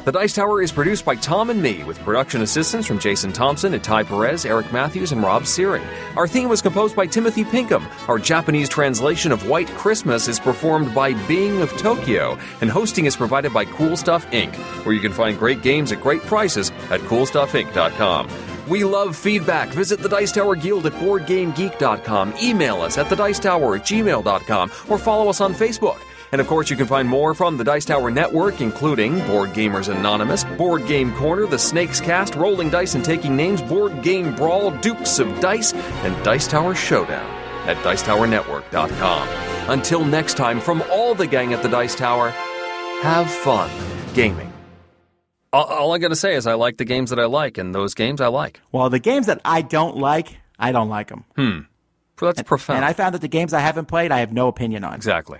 The Dice Tower is produced by Tom and me, with production assistance from Jason Thompson and Ty Perez, Eric Matthews, and Rob Searing. Our theme was composed by Timothy Pinkham. Our Japanese translation of White Christmas is performed by Bing of Tokyo, and hosting is provided by Cool Stuff Inc., where you can find great games at great prices at CoolStuffInc.com. We love feedback. Visit the Dice Tower Guild at BoardGameGeek.com. Email us at thedicetower@gmail.com, or follow us on Facebook. And of course, you can find more from the Dice Tower Network, including Board Gamers Anonymous, Board Game Corner, The Snakes Cast, Rolling Dice and Taking Names, Board Game Brawl, Dukes of Dice, and Dice Tower Showdown at DicetowerNetwork.com. Until next time, from all the gang at the Dice Tower, have fun gaming. All I gotta say is I like the games that I like, and those games I like. Well, the games that I don't like them. That's profound. And I found that the games I haven't played, I have no opinion on. Exactly.